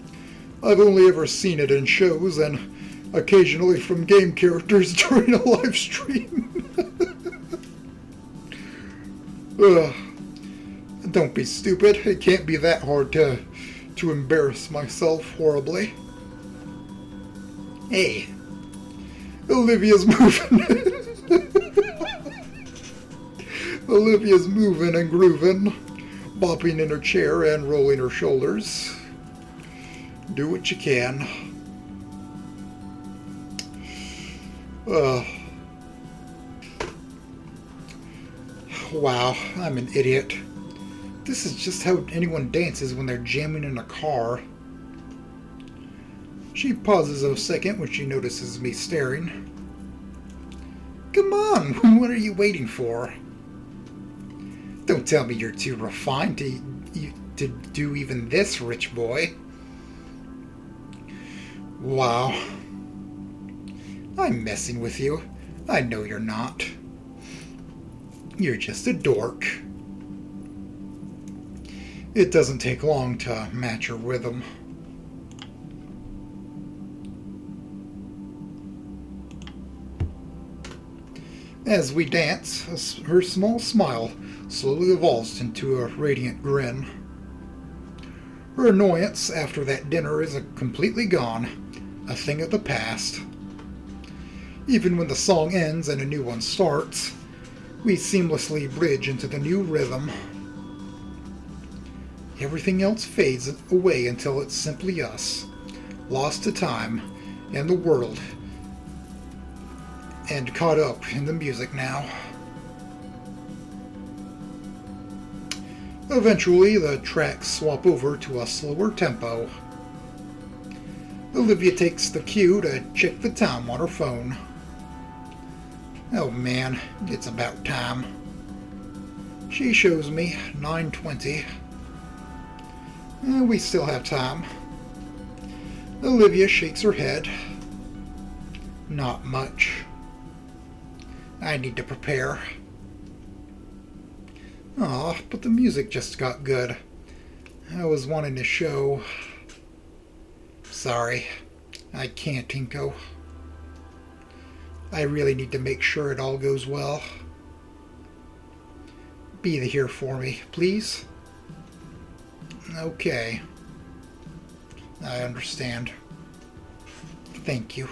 I've only ever seen it in shows and occasionally from game characters during a live stream. Don't be stupid. It can't be that hard to embarrass myself horribly. Hey, Olivia's moving. Olivia's moving and grooving, bopping in her chair and rolling her shoulders. Do what you can. Wow, I'm an idiot. This is just how anyone dances when they're jamming in a car. She pauses a second when she notices me staring. Come on, what are you waiting for? Don't tell me you're too refined to do even this, rich boy. Wow. I'm messing with you. I know you're not. You're just a dork. It doesn't take long to match her rhythm. As we dance, her small smile slowly evolves into a radiant grin. Her annoyance after that dinner is completely gone, a thing of the past. Even when the song ends and a new one starts, we seamlessly bridge into the new rhythm. Everything else fades away until it's simply us, lost to time and the world, and caught up in the music now. Eventually, the tracks swap over to a slower tempo. Olivia takes the cue to check the time on her phone. Oh man, it's about time. She shows me 9:20. We still have time. Olivia shakes her head. Not much. I need to prepare. Aw, but the music just got good. I was wanting to show. Sorry, I can't, Tinko. I really need to make sure it all goes well. Be here for me, please. Okay. I understand. Thank you.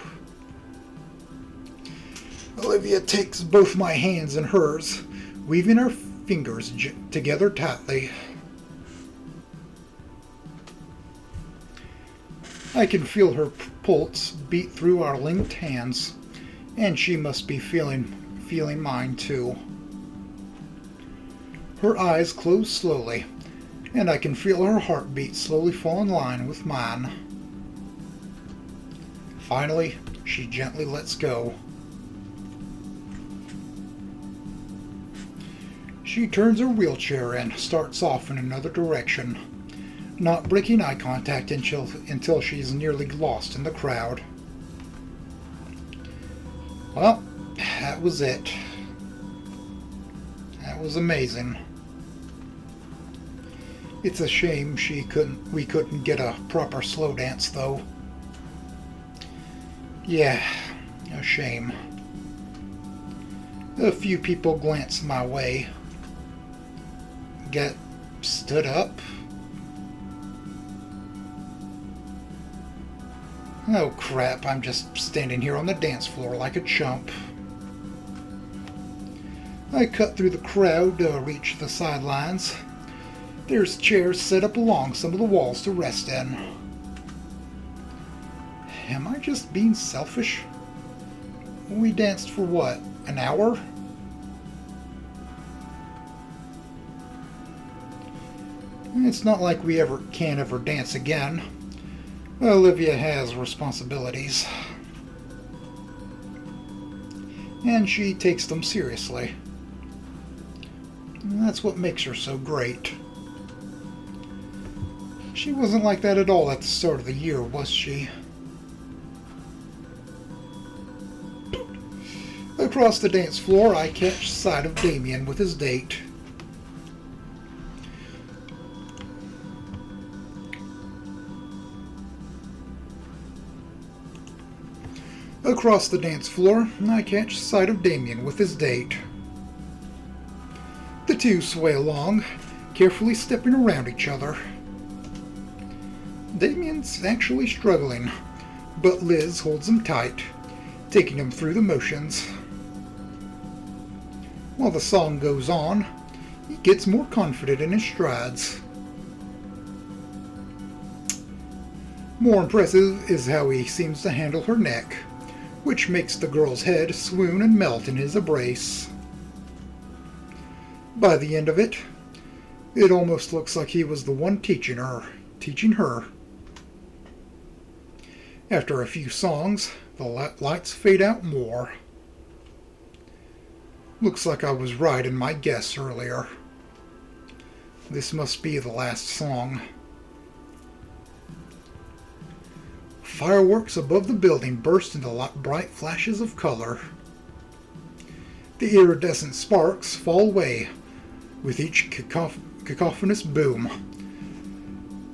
Olivia takes both my hands in hers, weaving her fingers together tightly. I can feel her pulse beat through our linked hands, and she must be feeling mine too. Her eyes close slowly, and I can feel her heartbeat slowly fall in line with mine. Finally, she gently lets go. She turns her wheelchair and starts off in another direction, not breaking eye contact until she's nearly lost in the crowd. Well, that was it. That was amazing. It's a shame we couldn't get a proper slow dance though. Yeah, A shame. A few people glance my way. Get stood up. Oh crap, I'm just standing here on the dance floor like a chump. I cut through the crowd to reach the sidelines. There's chairs set up along some of the walls to rest in. Am I just being selfish? We danced for what, an hour? It's not like we can't ever dance again. Olivia has responsibilities. And she takes them seriously. That's what makes her so great. She wasn't like that at all at the start of the year, was she? Across the dance floor, I catch sight of Damien with his date. Across the dance floor, I catch sight of Damien with his date. The two sway along, carefully stepping around each other. Damien's actually struggling, but Liz holds him tight, taking him through the motions. While the song goes on, he gets more confident in his strides. More impressive is how he seems to handle her neck, which makes the girl's head swoon and melt in his embrace. By the end of it, it almost looks like he was the one teaching her. After a few songs, the lights fade out more. Looks like I was right in my guess earlier. This must be the last song. Fireworks above the building burst into bright flashes of color. The iridescent sparks fall away with each cacophonous boom.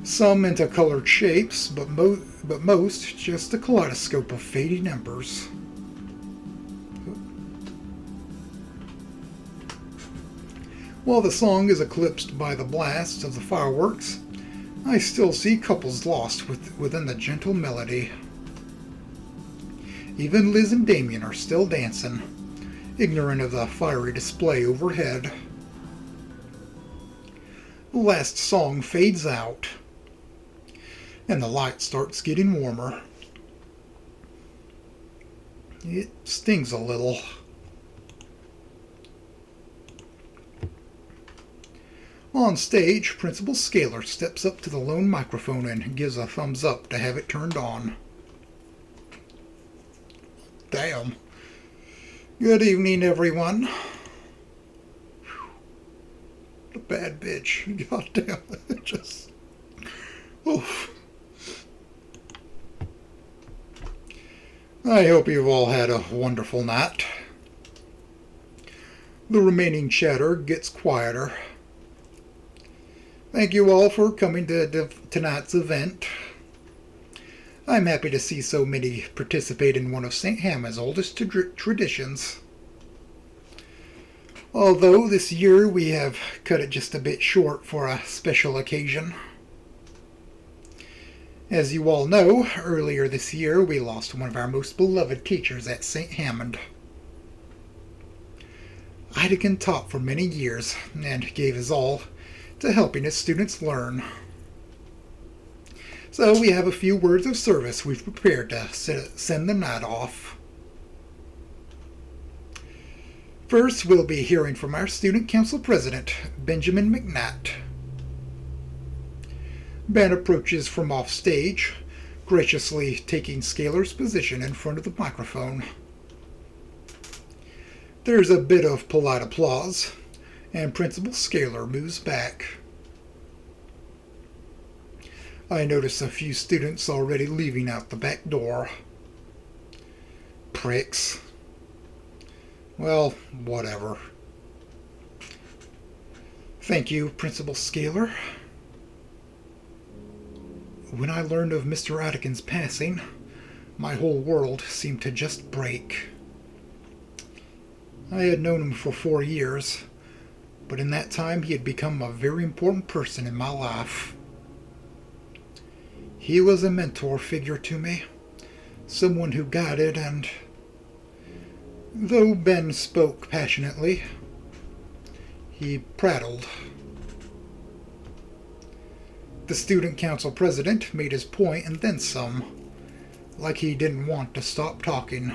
Some into colored shapes, but most just a kaleidoscope of fading embers. While the song is eclipsed by the blast of the fireworks, I still see couples lost within the gentle melody. Even Liz and Damien are still dancing, ignorant of the fiery display overhead. The last song fades out, and the light starts getting warmer. It stings a little. On stage, Principal Scalar steps up to the lone microphone and gives a thumbs up to have it turned on. Damn. Good evening, everyone. The bad bitch. God damn it. Just... oof. I hope you've all had a wonderful night. The remaining chatter gets quieter. Thank you all for coming to tonight's event. I'm happy to see so many participate in one of St. Hammon's oldest traditions. Although this year we have cut it just a bit short for a special occasion. As you all know, earlier this year we lost one of our most beloved teachers at St. Hammond. Idekin taught for many years and gave his all to helping his students learn. So we have a few words of service we've prepared to send the night off. First, we'll be hearing from our Student Council President, Benjamin McNatt. Ben approaches from off stage, graciously taking Scalar's position in front of the microphone. There's a bit of polite applause, and Principal Scalar moves back. I notice a few students already leaving out the back door. Pricks. Well, whatever. Thank you, Principal Scalar. When I learned of Mr. Attikin's passing, my whole world seemed to just break. I had known him for 4 years, but in that time he had become a very important person in my life. He was a mentor figure to me, someone who guided, and though Ben spoke passionately, he prattled. The student council president made his point and then some, like he didn't want to stop talking.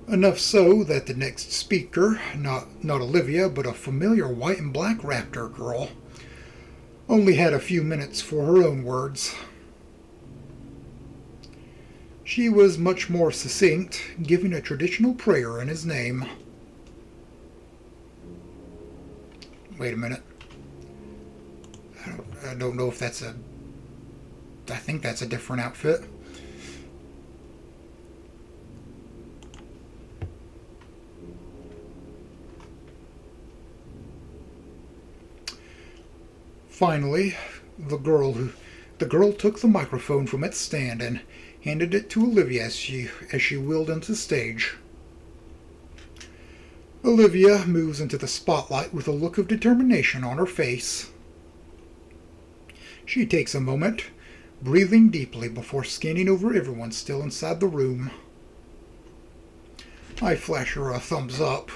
Enough so that the next speaker, not Olivia, but a familiar white and black raptor girl, only had a few minutes for her own words. She was much more succinct, giving a traditional prayer in his name. Wait a minute. I don't know if that's I think that's a different outfit. Finally, the girl took the microphone from its stand and handed it to Olivia as she wheeled into the stage. Olivia moves into the spotlight with a look of determination on her face. She takes a moment, breathing deeply before scanning over everyone still inside the room. I flash her a thumbs up,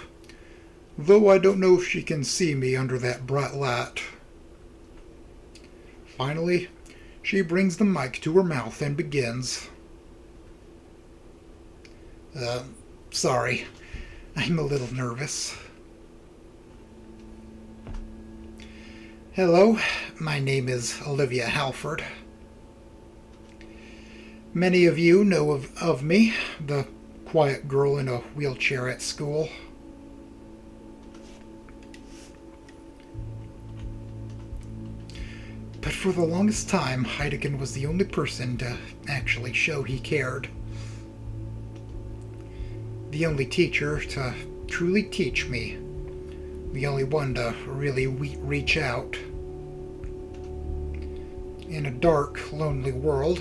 though I don't know if she can see me under that bright light. Finally, she brings the mic to her mouth and begins. Sorry, I'm a little nervous. Hello, my name is Olivia Halford. Many of you know of me, the quiet girl in a wheelchair at school. But for the longest time, Heidekin was the only person to actually show he cared. The only teacher to truly teach me. The only one to really reach out. In a dark, lonely world,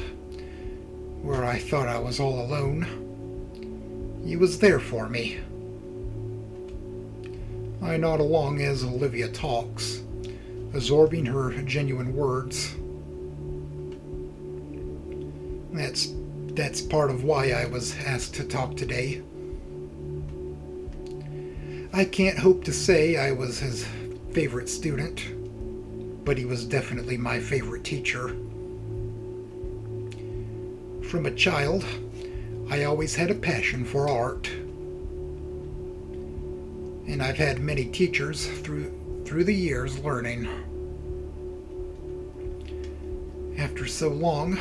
where I thought I was all alone, he was there for me. I nod along as Olivia talks, absorbing her genuine words. That's part of why I was asked to talk today. I can't hope to say I was his favorite student, but he was definitely my favorite teacher. From a child, I always had a passion for art. And I've had many teachers through the years learning. After so long,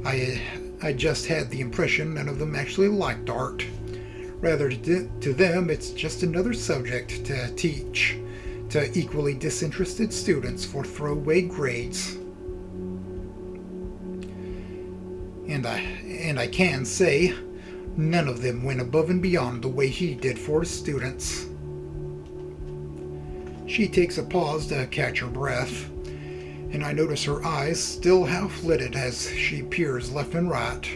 I just had the impression none of them actually liked art. Rather, to them, it's just another subject to teach to equally disinterested students for throwaway grades. And I can say, none of them went above and beyond the way he did for his students. She takes a pause to catch her breath, and I notice her eyes still half-lidded as she peers left and right.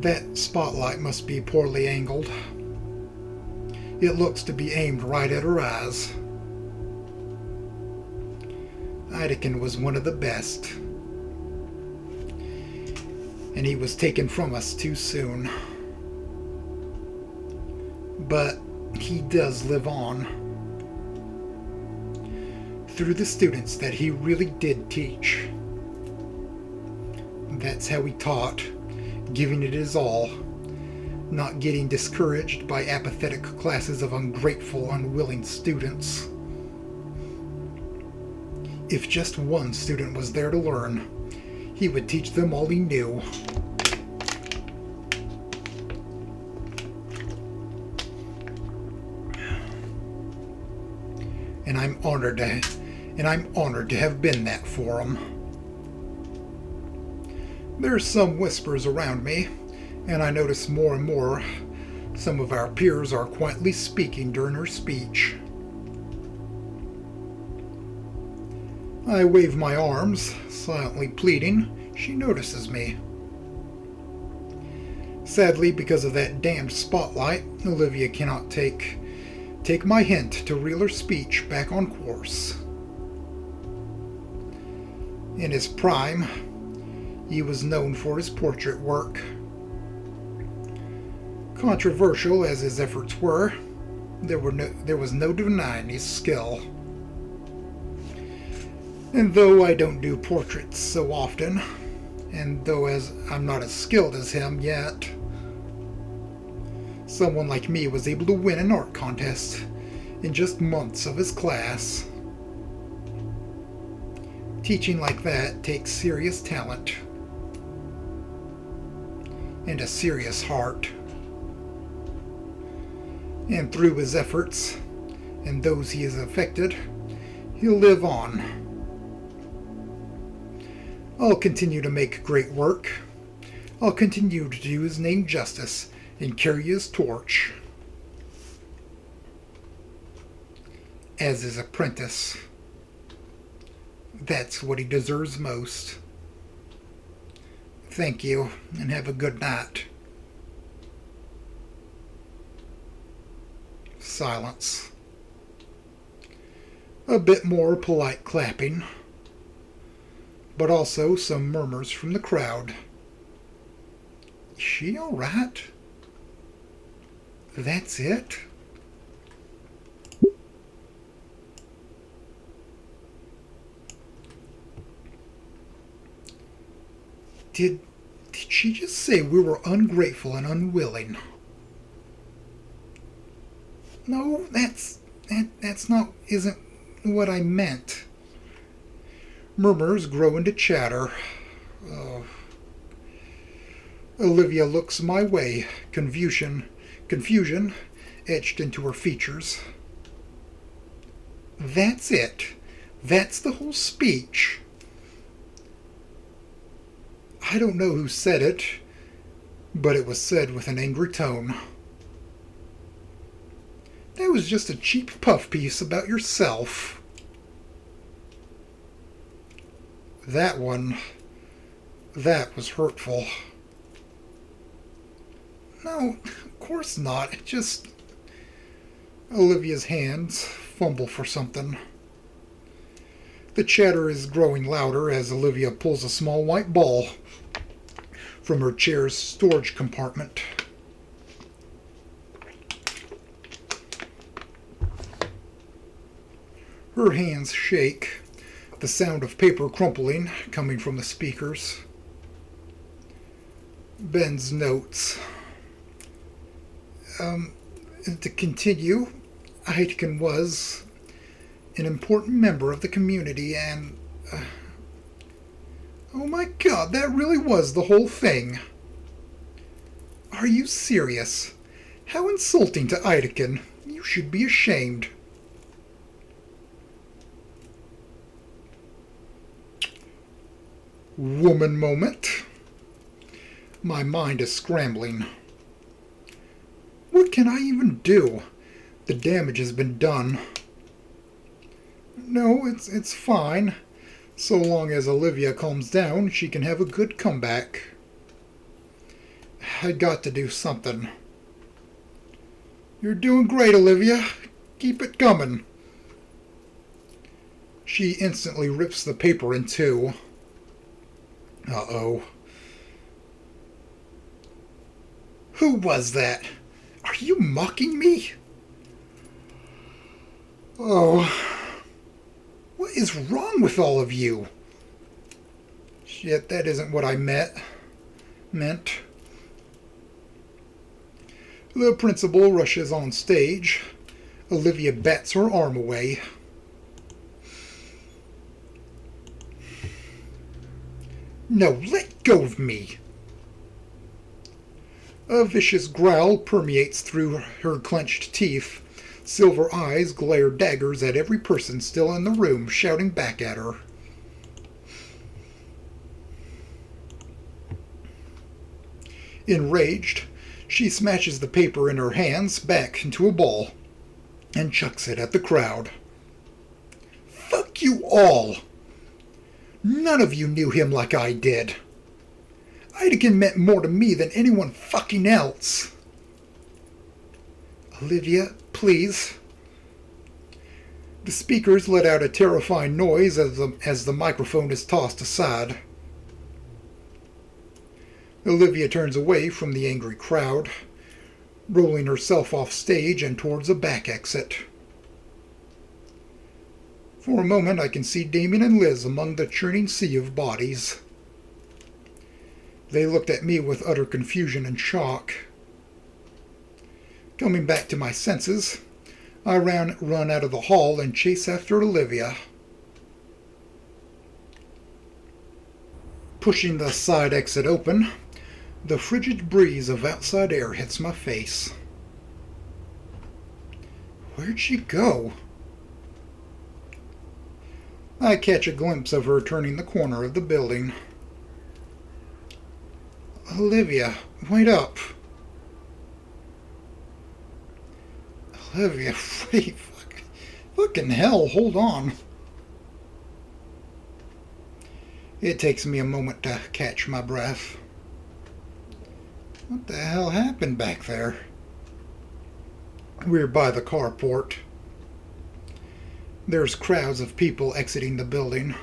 That spotlight must be poorly angled. It looks to be aimed right at her eyes. Heidekin was one of the best, and he was taken from us too soon. But he does live on, through the students that he really did teach. That's how he taught, giving it his all, not getting discouraged by apathetic classes of ungrateful, unwilling students. If just one student was there to learn, he would teach them all he knew. And I'm honored to have been that for him. There's some whispers around me, and I notice more and more Some of our peers are quietly speaking during her speech. I wave my arms, silently pleading. She notices me. Sadly, because of that damned spotlight, Olivia cannot take my hint to reel her speech back on course. In his prime, he was known for his portrait work. Controversial as his efforts were, there was no denying his skill. And though I don't do portraits so often, and though as I'm not as skilled as him yet, someone like me was able to win an art contest in just months of his class. Teaching like that takes serious talent and a serious heart. And through his efforts and those he has affected, he'll live on. I'll continue to make great work. I'll continue to do his name justice and carry his torch as his apprentice. That's what he deserves most. Thank you, and have a good night. Silence. A bit more polite clapping, but also some murmurs from the crowd. Is she all right? That's it? Did she just say we were ungrateful and unwilling? No, that's isn't what I meant. Murmurs grow into chatter. Olivia looks my way, confusion etched into her features. That's it. That's the whole speech. I don't know who said it, but it was said with an angry tone. That was just a cheap puff piece about yourself. That was hurtful. No, of course not. It just... Olivia's hands fumble for something. The chatter is growing louder as Olivia pulls a small white ball from her chair's storage compartment. Her hands shake, the sound of paper crumpling coming from the speakers. Ben's notes. To continue, Aitken was an important member of the community and... oh my God, that really was the whole thing. Are you serious? How insulting to Aitken. You should be ashamed. Woman moment. My mind is scrambling. What can I even do? The damage has been done. No, it's fine. So long as Olivia calms down, she can have a good comeback. I got to do something. You're doing great, Olivia. Keep it coming. She instantly rips the paper in two. Uh-oh. Who was that? Are you mocking me? Oh. What is wrong with all of you? Shit, that isn't what I meant. The principal rushes on stage. Olivia bats her arm away. No, let go of me. A vicious growl permeates through her clenched teeth. Silver eyes glare daggers at every person still in the room, shouting back at her. Enraged, She smashes the paper in her hands back into a ball and chucks it at the crowd. Fuck you all! None of you knew him like I did. Ideken meant more to me than anyone fucking else. Olivia, please. The speakers let out a terrifying noise as the microphone is tossed aside. Olivia turns away from the angry crowd, rolling herself off stage and towards a back exit. For a moment I can see Damien and Liz among the churning sea of bodies. They looked at me with utter confusion and shock. Coming back to my senses, I run out of the hall and chase after Olivia. Pushing the side exit open, the frigid breeze of outside air hits my face. Where'd she go? I catch a glimpse of her turning the corner of the building. Olivia, wait up. Olivia, wait, fucking hell, hold on. It takes me a moment to catch my breath. What the hell happened back there? We're by the carport. There's crowds of people exiting the building.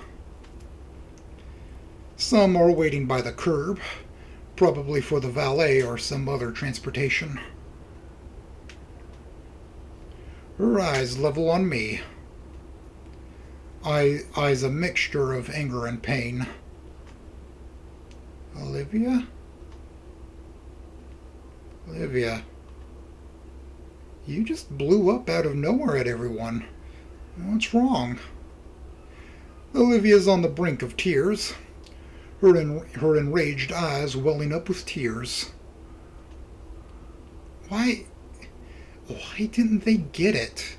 Some are waiting by the curb, probably for the valet or some other transportation. Her eyes level on me. Eyes a mixture of anger and pain. Olivia? Olivia, you just blew up out of nowhere at everyone. What's wrong? Olivia's on the brink of tears, her enraged eyes welling up with tears. Why didn't they get it?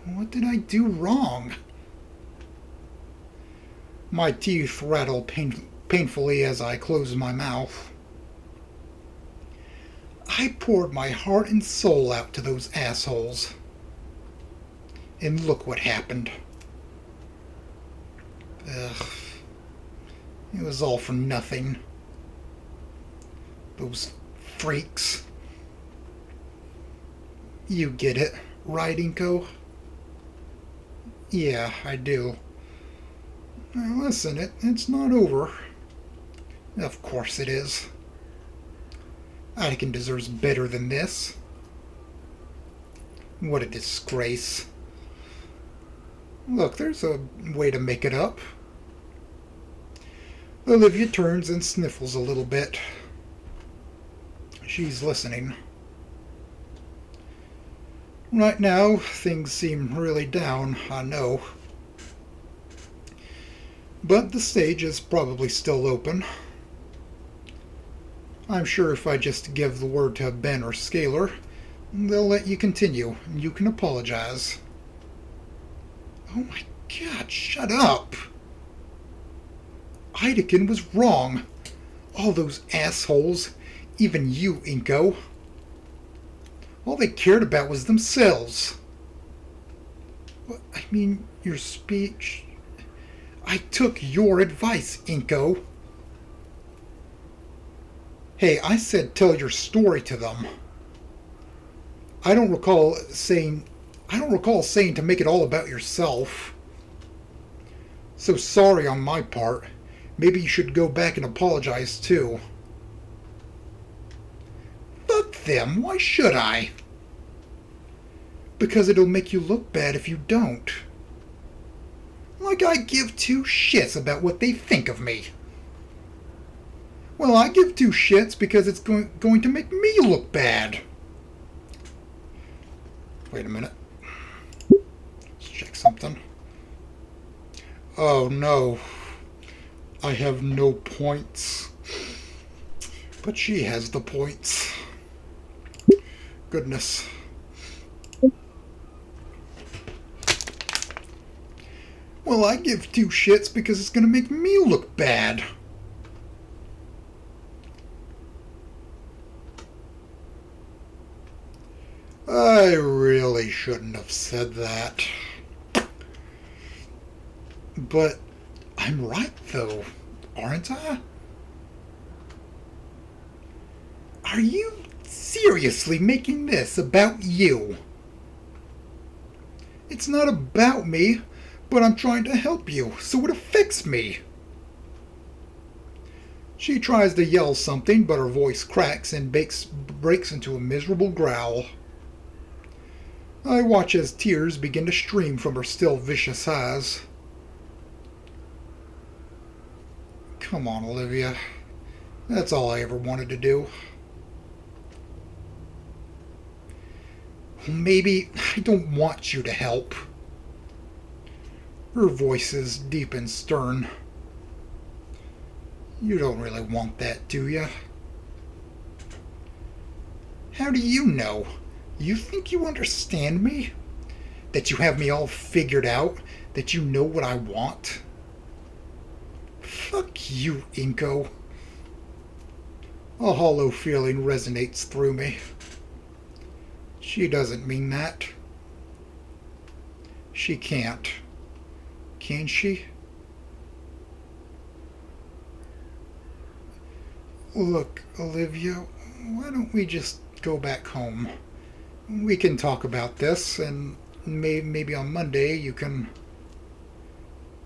What did I do wrong? My teeth rattle painfully as I close my mouth. I poured my heart and soul out to those assholes. And look what happened. Ugh. It was all for nothing. Those freaks. You get it, right, Inko? Yeah, I do. Now listen, it's not over. Of course it is. Ideken deserves better than this. What a disgrace. Look, there's a way to make it up. Olivia turns and sniffles a little bit. She's listening. Right now, things seem really down, I know. But the stage is probably still open. I'm sure if I just give the word to Ben or Scalar, they'll let you continue, and you can apologize. Oh my god, shut up! Ideken was wrong. All those assholes, even you, Inko. All they cared about was themselves. I mean, your speech... I took your advice, Inko. Hey, I said tell your story to them. I don't recall saying to make it all about yourself. So sorry on my part. Maybe you should go back and apologize too. Fuck them, why should I? Because it'll make you look bad if you don't. Like I give two shits about what they think of me. Well, I give two shits because it's going to make me look bad. Wait a minute. Let's check something. Oh no. I have no points. But she has the points. Goodness. Well, I give two shits because it's going to make me look bad. I really shouldn't have said that. But I'm right, though, aren't I? Are you seriously making this about you? It's not about me, but I'm trying to help you, so it affects me. She tries to yell something, but her voice cracks and breaks into a miserable growl. I watch as tears begin to stream from her still vicious eyes. Come on, Olivia. That's all I ever wanted to do. Maybe I don't want you to help. Her voice is deep and stern. You don't really want that, do you? How do you know? You think you understand me? That you have me all figured out? That you know what I want? Fuck you, Inko. A hollow feeling resonates through me. She doesn't mean that. She can't. Can she? Look, Olivia, why don't we just go back home? We can talk about this, and maybe on Monday you can...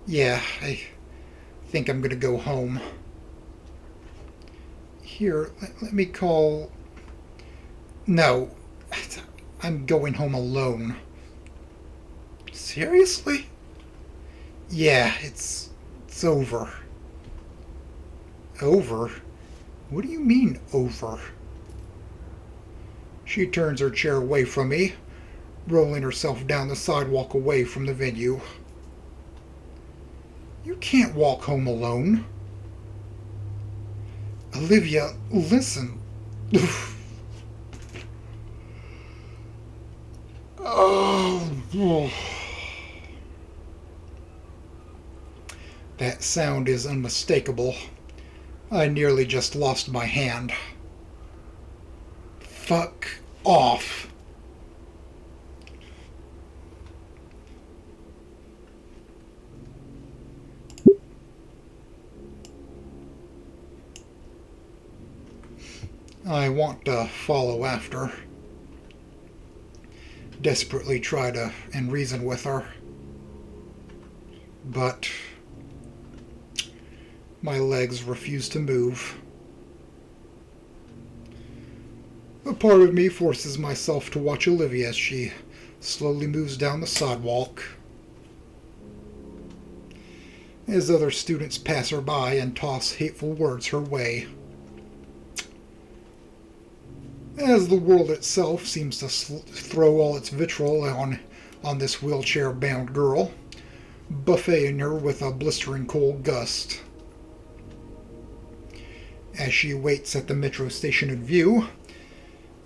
Yeah, I think I'm gonna go home. Here, let me call... No, I'm going home alone. Seriously? Yeah, it's over. Over? What do you mean, over? She turns her chair away from me, rolling herself down the sidewalk away from the venue. You can't walk home alone. Olivia, listen. Oh. That sound is unmistakable. I nearly just lost my hand. Fuck off. I want to follow after. Desperately try to and reason with her. But my legs refuse to move. A part of me forces myself to watch Olivia as she slowly moves down the sidewalk. As other students pass her by and toss hateful words her way. As the world itself seems to throw all its vitriol on this wheelchair-bound girl, buffeting her with a blistering cold gust. As she waits at the metro station in view,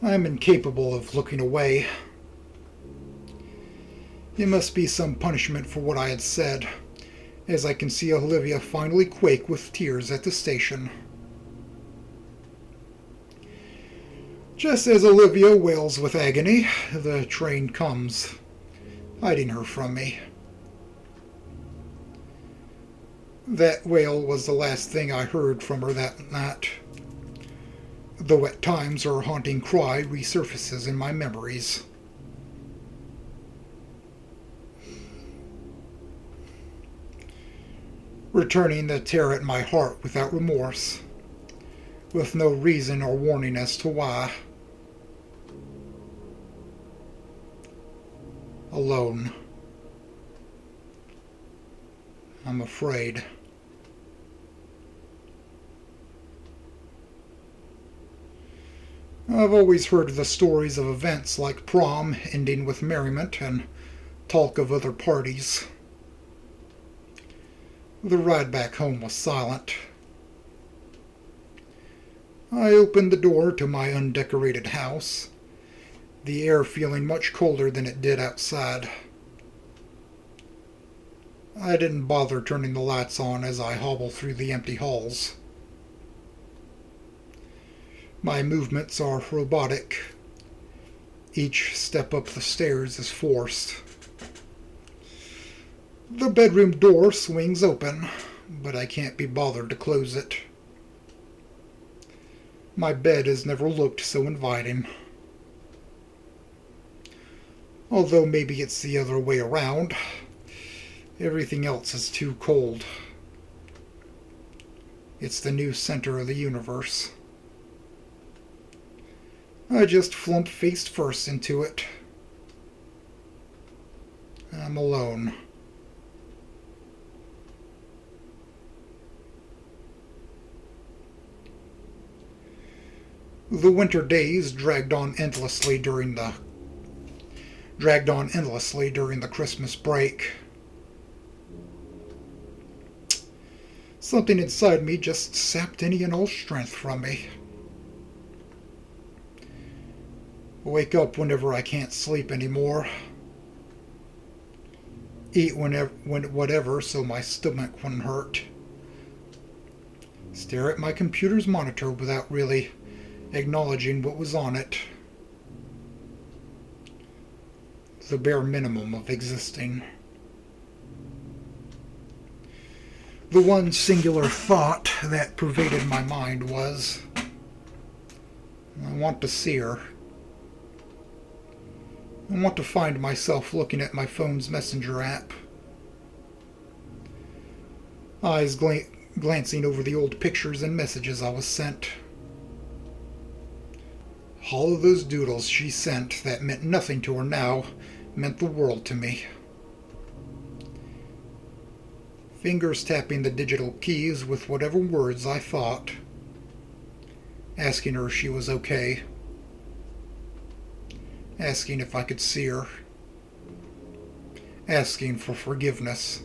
I am incapable of looking away. It must be some punishment for what I had said, as I can see Olivia finally quake with tears at the station. Just as Olivia wails with agony, the train comes, hiding her from me. That wail was the last thing I heard from her that night, though at times her haunting cry resurfaces in my memories. Returning the tear at my heart without remorse, with no reason or warning as to why. Alone. I'm afraid. I've always heard the stories of events like prom ending with merriment and talk of other parties. The ride back home was silent. I opened the door to my undecorated house, the air feeling much colder than it did outside. I didn't bother turning the lights on as I hobbled through the empty halls. My movements are robotic, Each step up the stairs is forced. The bedroom door swings open, but I can't be bothered to close it. My bed has never looked so inviting. Although maybe it's the other way around. Everything else is too cold. It's the new center of the universe. I just flump face first into it. I'm alone. The winter days dragged on endlessly during the Christmas break. Something inside me just sapped any and all strength from me. Wake up whenever I can't sleep anymore. Eat whatever so my stomach wouldn't hurt. Stare at my computer's monitor without really acknowledging what was on it. The bare minimum of existing. The one singular thought that pervaded my mind was, I want to see her. I want to find myself looking at my phone's messenger app. Eyes glancing over the old pictures and messages I was sent. All of those doodles she sent that meant nothing to her now meant the world to me. Fingers tapping the digital keys with whatever words I thought. Asking her if she was okay. Asking if I could see her. Asking for forgiveness.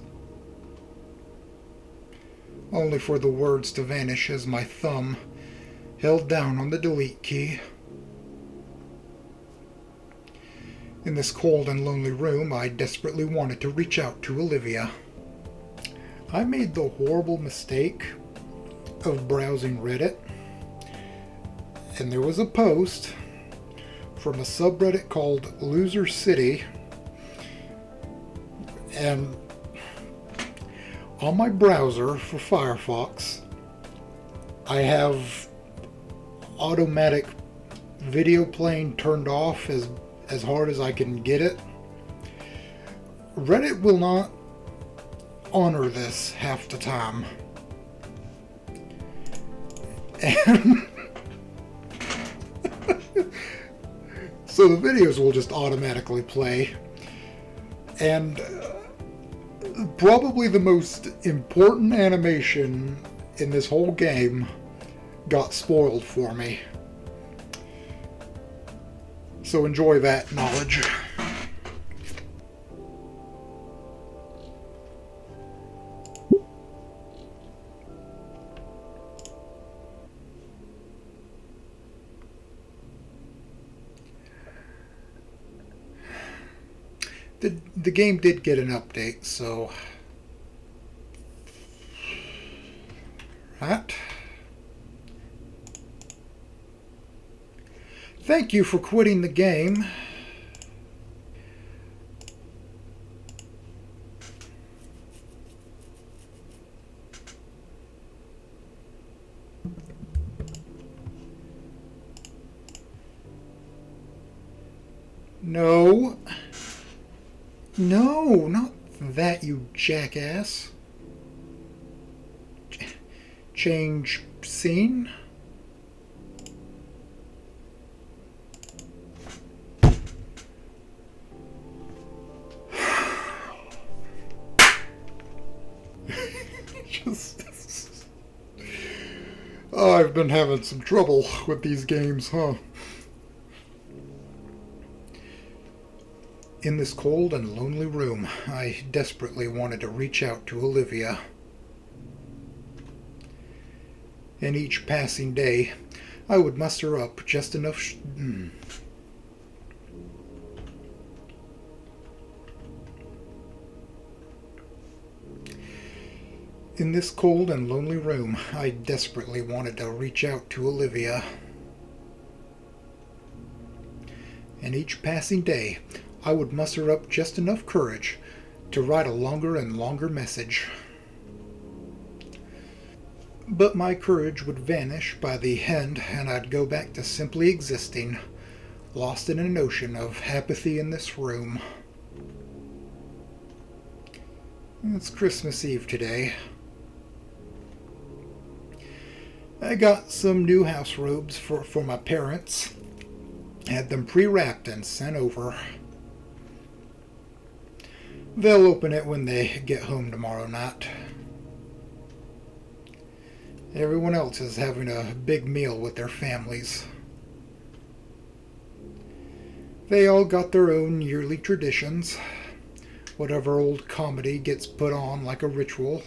Only for the words to vanish as my thumb held down on the delete key. In this cold and lonely room, I desperately wanted to reach out to Olivia. I made the horrible mistake of browsing Reddit, and there was a post from a subreddit called Loser City, and on my browser for Firefox, I have automatic video playing turned off as hard as I can get it. Reddit will not honor this half the time. And so the videos will just automatically play. And probably the most important animation in this whole game got spoiled for me. So enjoy that knowledge. The game did get an update, so... Right. Thank you for quitting the game. No. No, not that, you jackass. Change scene. Oh, I've been having some trouble with these games, huh? In this cold and lonely room, I desperately wanted to reach out to Olivia. And each passing day, I would muster up just enough In this cold and lonely room, I desperately wanted to reach out to Olivia. And and each passing day I would muster up just enough courage to write a longer and longer message. But my courage would vanish by the end, and I'd go back to simply existing, lost in an ocean of apathy in this room. It's Christmas Eve today. I got some new house robes for my parents. Had them pre-wrapped and sent over. They'll open it when they get home tomorrow night. Everyone else is having a big meal with their families. They all got their own yearly traditions. Whatever old comedy gets put on like a ritual.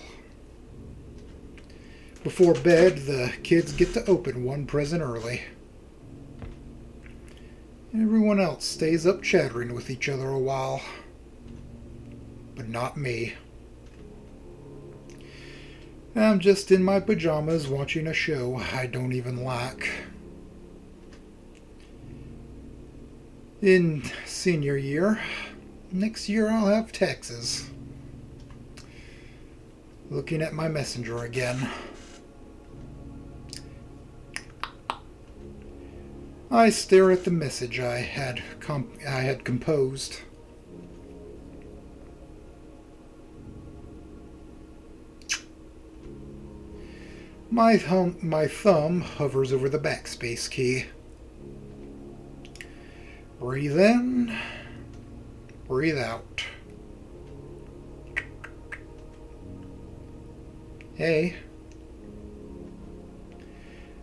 Before bed, the kids get to open one present early. Everyone else stays up chattering with each other a while. But not me. I'm just in my pajamas watching a show I don't even like. In senior year, next year I'll have taxes. Looking at my messenger again. I stare at the message I had composed. My thumb hovers over the backspace key. Breathe in, breathe out. Hey,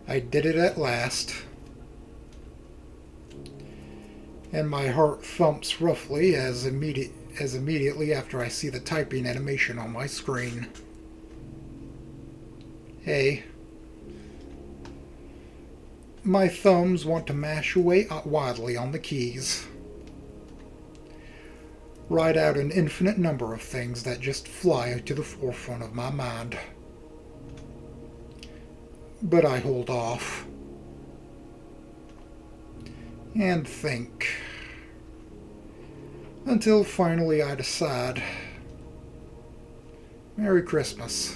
I did it at last. And my heart thumps roughly as immediately after I see the typing animation on my screen. Hey. My thumbs want to mash away wildly on the keys. Write out an infinite number of things that just fly to the forefront of my mind. But I hold off. And think. Until finally I decide. Merry Christmas.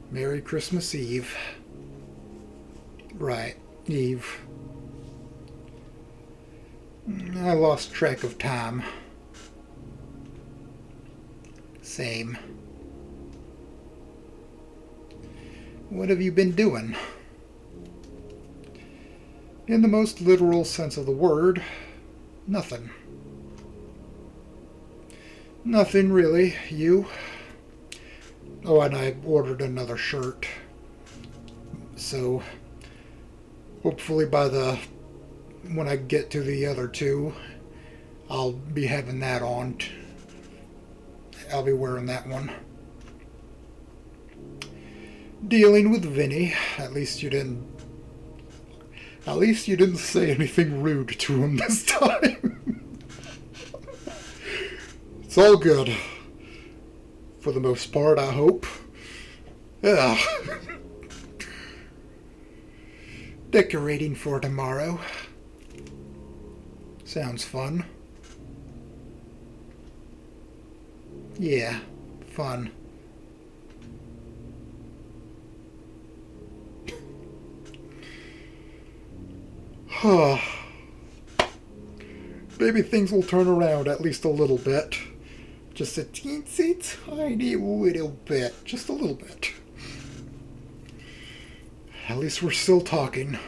Merry Christmas Eve. Right, Eve. I lost track of time. Same. What have you been doing? In the most literal sense of the word, nothing. Nothing really. You? Oh, and I ordered another shirt. So, hopefully when I get to the other two, I'll be having that on. I'll be wearing that one. Dealing with Vinny. At least you didn't say anything rude to him this time. It's all good. For the most part, I hope. Yeah. Decorating for tomorrow. Sounds fun. Yeah, fun. Maybe things will turn around at least a little bit. Just a teensy tiny little bit. Just a little bit. At least we're still talking.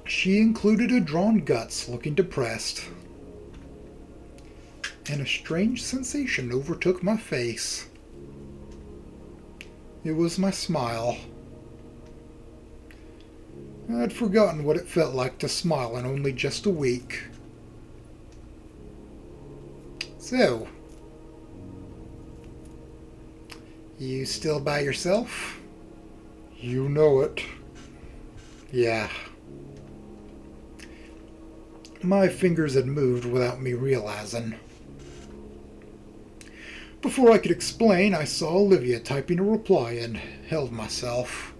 She included a drawn guts, looking depressed. And a strange sensation overtook my face. It was my smile. I'd forgotten what it felt like to smile in only just a week. So, you still by yourself? You know it. Yeah. My fingers had moved without me realizing. Before I could explain, I saw Olivia typing a reply and held myself.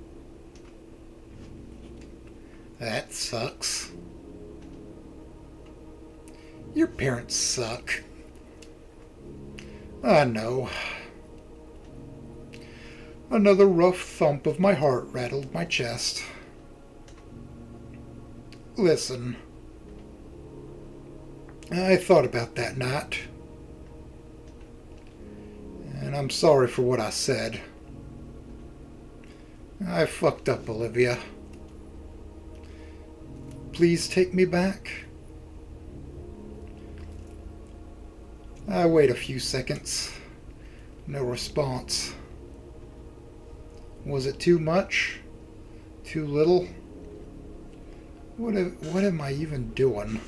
That sucks. Your parents suck. I know. Another rough thump of my heart rattled my chest. Listen, I thought about that night, and I'm sorry for what I said. I fucked up, Olivia. Please take me back. I wait a few seconds. No response. Was it too much? Too little? What am I even doing?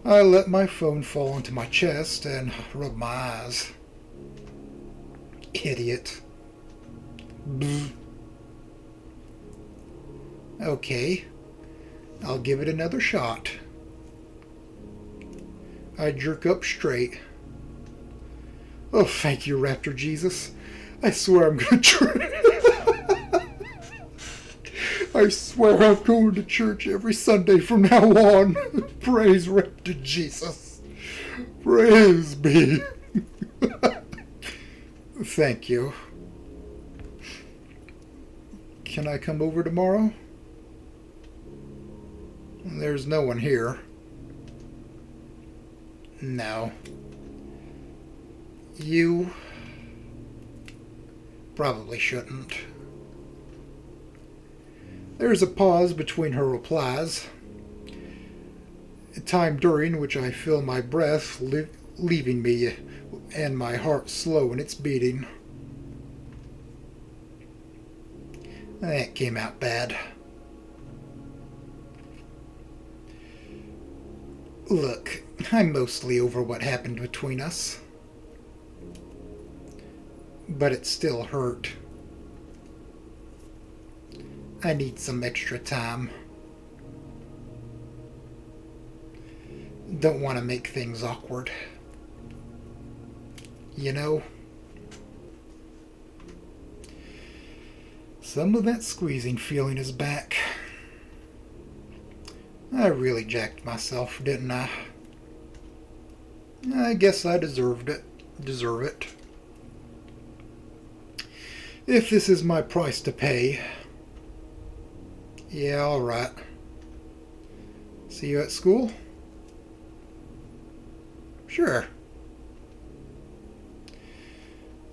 I let my phone fall onto my chest and rubbed my eyes. Idiot. Bzz. Okay, I'll give it another shot. I jerk up straight. Oh, thank you, Raptor Jesus. I swear I'm going to church. I swear I'm going to church every Sunday from now on. Praise Raptor Jesus. Praise be. Thank you. Can I come over tomorrow? There's no one here. No. You probably shouldn't. There's a pause between her replies, a time during which I feel my breath leaving me and my heart slow in its beating. That came out bad. Look, I'm mostly over what happened between us. But it still hurt. I need some extra time. Don't want to make things awkward. You know? Some of that squeezing feeling is back. I really jacked myself, didn't I? I guess I deserve it. If this is my price to pay. Yeah, alright. See you at school? Sure.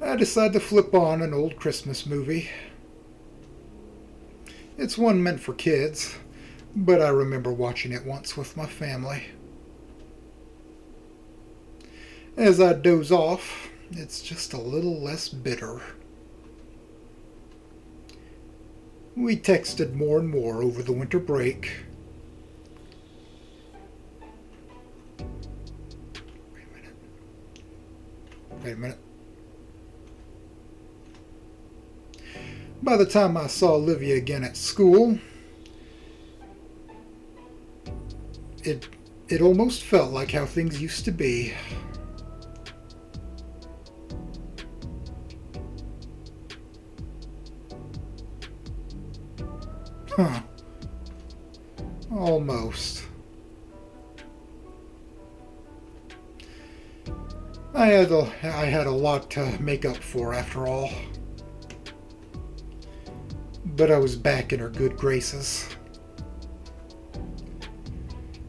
I decide to flip on an old Christmas movie. It's one meant for kids, but I remember watching it once with my family. As I doze off, it's just a little less bitter. We texted more and more over the winter break. Wait a minute. By the time I saw Olivia again at school, it almost felt like how things used to be. Huh. Almost. I had a lot to make up for after all. But I was back in her good graces.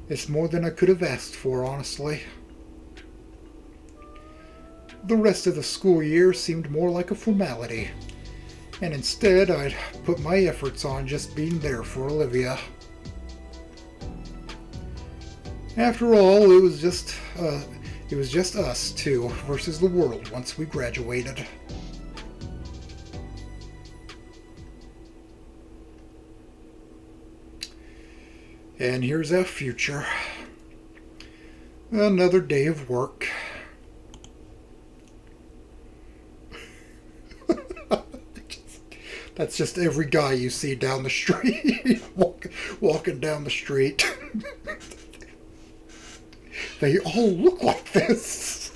It's more than I could have asked for, honestly. The rest of the school year seemed more like a formality, and instead I'd put my efforts on just being there for Olivia. After all, it was just us two versus the world once we graduated. And here's our future. Another day of work. That's just every guy you see down the street, walking down the street. They all look like this.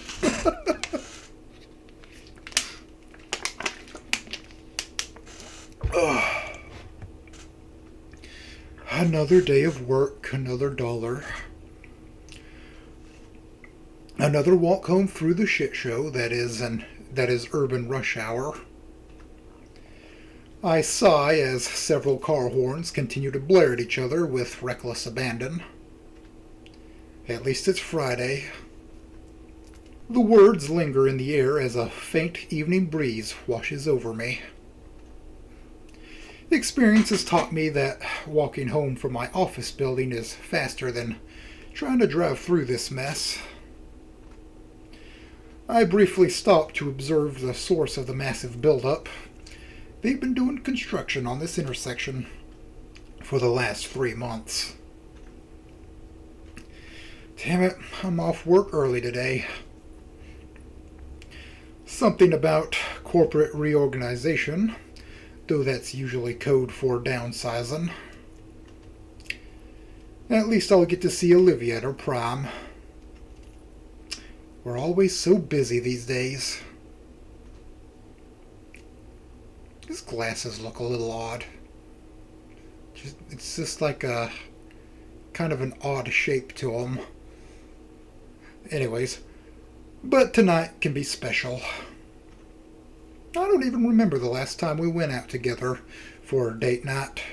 Another day of work, another dollar. Another walk home through the shit show that is urban rush hour. I sigh as several car horns continue to blare at each other with reckless abandon. At least it's Friday. The words linger in the air as a faint evening breeze washes over me. The experience has taught me that walking home from my office building is faster than trying to drive through this mess. I briefly stopped to observe the source of the massive buildup. They've been doing construction on this intersection for the last 3 months. Damn it, I'm off work early today. Something about corporate reorganization, though that's usually code for downsizing. At least I'll get to see Olivia at her prime. We're always so busy these days. His glasses look a little odd. It's just like a kind of an odd shape to them. Anyways, but tonight can be special. I don't even remember the last time we went out together for a date night.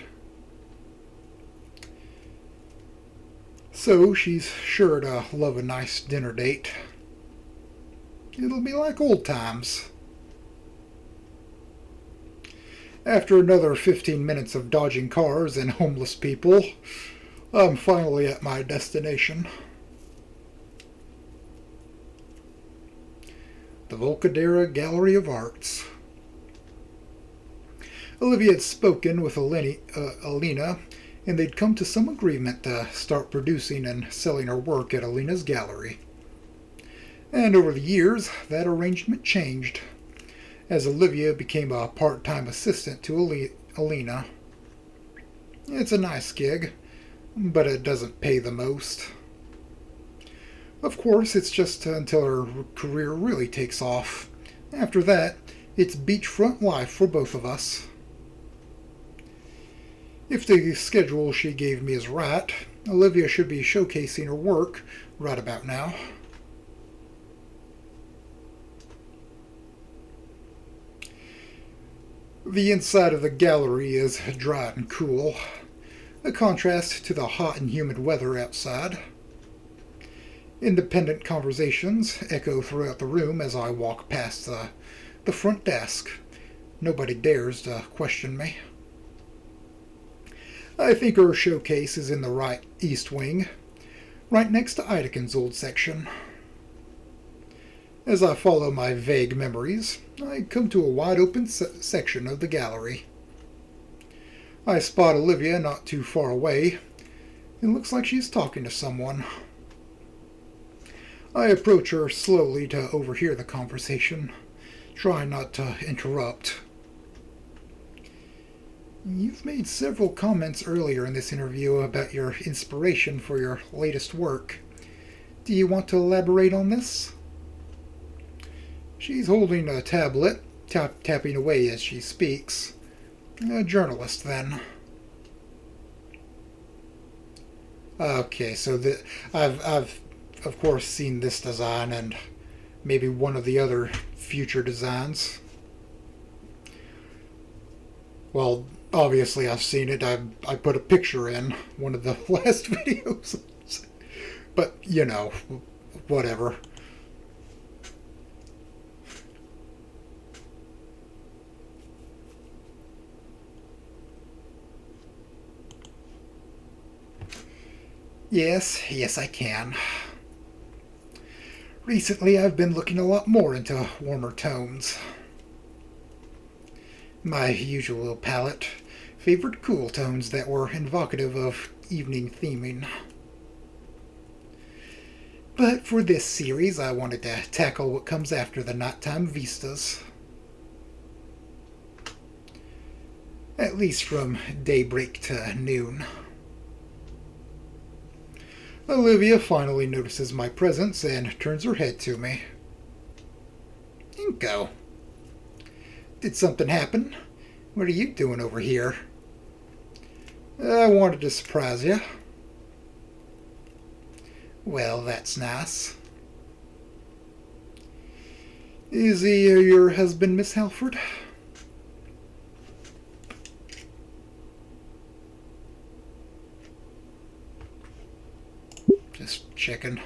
So she's sure to love a nice dinner date. It'll be like old times. After another 15 minutes of dodging cars and homeless people, I'm finally at my destination. The Volcadera Gallery of Arts. Olivia had spoken with Alina, and they'd come to some agreement to start producing and selling her work at Alina's gallery. And over the years, that arrangement changed, as Olivia became a part-time assistant to Alina. It's a nice gig, but it doesn't pay the most. Of course, it's just until her career really takes off. After that, it's beachfront life for both of us. If the schedule she gave me is right, Olivia should be showcasing her work right about now. The inside of the gallery is dry and cool, a contrast to the hot and humid weather outside. Independent conversations echo throughout the room as I walk past the front desk. Nobody dares to question me. I think her showcase is in the right east wing, right next to Ideken's old section. As I follow my vague memories, I come to a wide-open section of the gallery. I spot Olivia not too far away. It looks like she's talking to someone. I approach her slowly to overhear the conversation, trying not to interrupt. You've made several comments earlier in this interview about your inspiration for your latest work. Do you want to elaborate on this? She's holding a tablet, tapping away as she speaks. A journalist, then. Okay, so I've of course seen this design and maybe one of the other future designs. Well, obviously I've seen it. I put a picture in one of the last videos. But, you know, whatever. Yes, I can. Recently, I've been looking a lot more into warmer tones. My usual palette favored cool tones that were evocative of evening theming. But for this series, I wanted to tackle what comes after the nighttime vistas. At least from daybreak to noon. Olivia finally notices my presence and turns her head to me. Inko, did something happen? What are you doing over here? I wanted to surprise you. Well, that's nice. Is he your husband, Miss Halford? Just checking.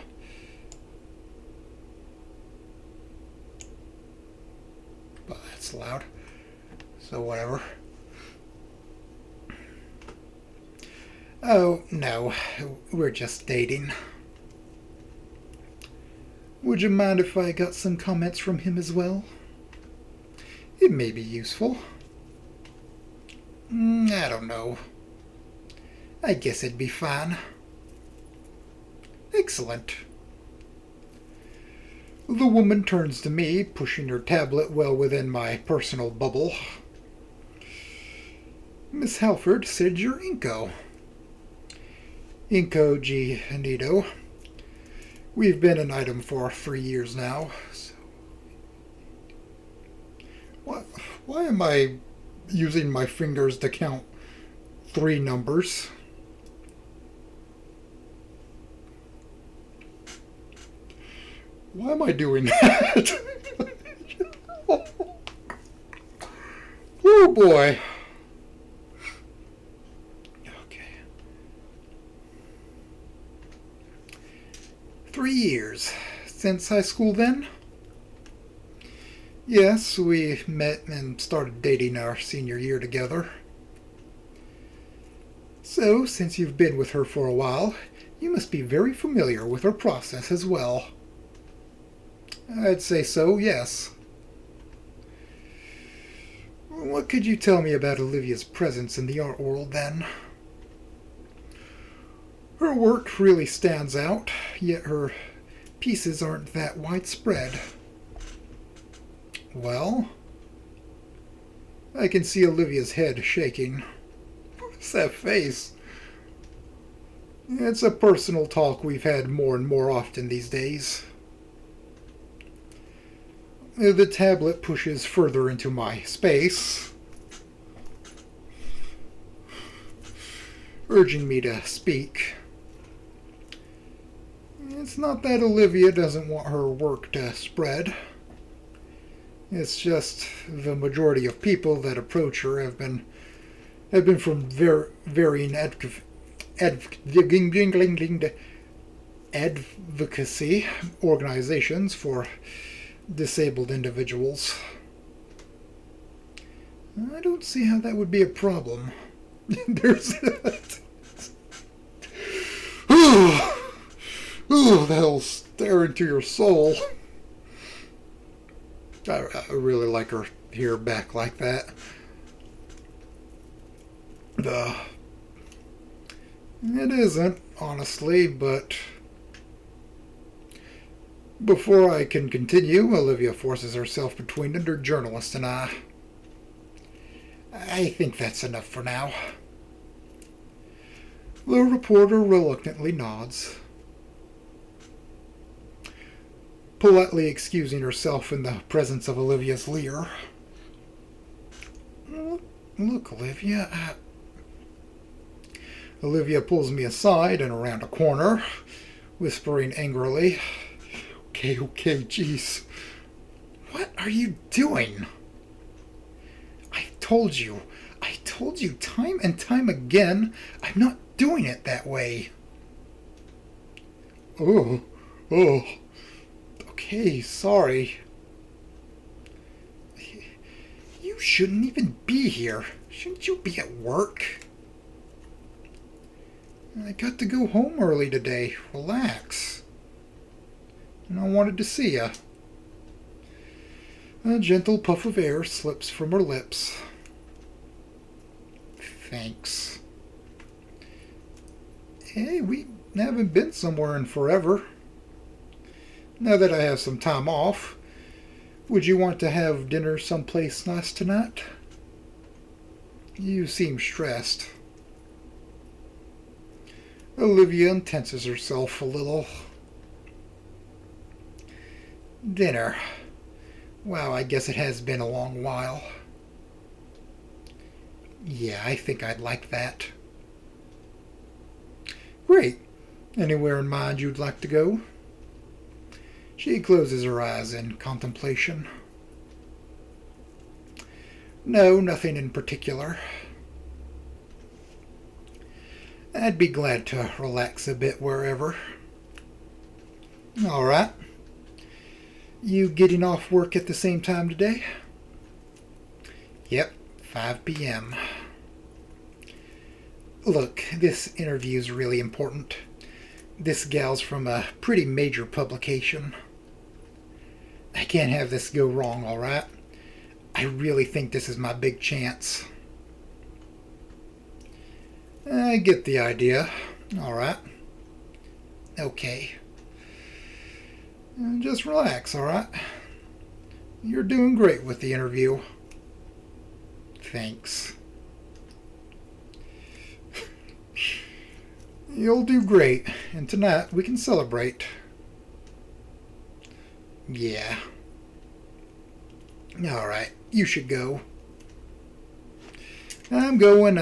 Well, that's loud. So whatever. Oh, no. We're just dating. Would you mind if I got some comments from him as well? It may be useful. I don't know. I guess it'd be fine. Excellent. The woman turns to me, pushing her tablet well within my personal bubble. Miss Halford said you're Inko. Inko G. Nito. We've been an item for 3 years now. So why am I using my fingers to count 3 numbers? Why am I doing that? Oh boy. Okay. 3 years. Since high school then? Yes, we met and started dating our senior year together. So, since you've been with her for a while, you must be very familiar with her process as well. I'd say so, yes. What could you tell me about Olivia's presence in the art world, then? Her work really stands out, yet her pieces aren't that widespread. Well? I can see Olivia's head shaking. What's that face? It's a personal talk we've had more and more often these days. The tablet pushes further into my space, urging me to speak. It's not that Olivia doesn't want her work to spread. It's just the majority of people that approach her have been from varying advocacy organizations for disabled individuals. I don't see how that would be a problem. There's that'll stare into your soul. I really like her hair back like that. It isn't, honestly, but before I can continue, Olivia forces herself between the journalist and I. I think that's enough for now. The reporter reluctantly nods, politely excusing herself in the presence of Olivia's leer. Look, Olivia. Olivia pulls me aside and around a corner, whispering angrily, Okay, jeez. What are you doing? I told you time and time again, I'm not doing it that way. Oh. Okay, sorry. You shouldn't even be here. Shouldn't you be at work? I got to go home early today. Relax. And I wanted to see ya. A gentle puff of air slips from her lips. Thanks. Hey, we haven't been somewhere in forever. Now that I have some time off, would you want to have dinner someplace nice tonight? You seem stressed. Olivia tenses herself a little. Dinner. Wow, I guess it has been a long while. Yeah, I think I'd like that. Great. Anywhere in mind you'd like to go? She closes her eyes in contemplation. No, nothing in particular. I'd be glad to relax a bit wherever. All right. You getting off work at the same time today? Yep, 5 p.m. Look, this interview's really important. This gal's from a pretty major publication. I can't have this go wrong, all right? I really think this is my big chance. I get the idea. All right. Okay. Just relax, all right? You're doing great with the interview. Thanks. You'll do great, and tonight we can celebrate. Yeah. All right, you should go. I'm going.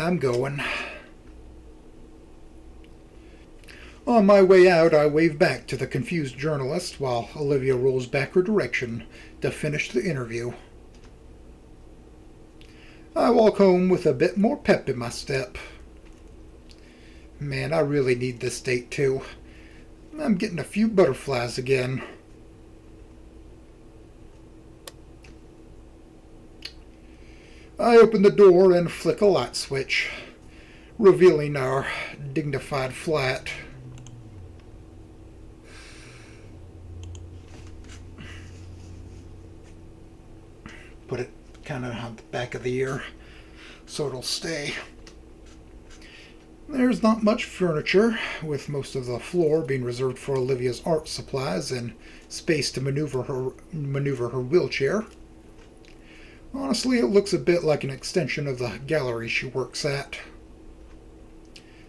On my way out, I wave back to the confused journalist while Olivia rolls back her direction to finish the interview. I walk home with a bit more pep in my step. Man, I really need this date too. I'm getting a few butterflies again. I open the door and flick a light switch, revealing our dignified flat. Put it kind of on the back of the ear so it'll stay. There's not much furniture, with most of the floor being reserved for Olivia's art supplies and space to maneuver her wheelchair. Honestly, it looks a bit like an extension of the gallery she works at.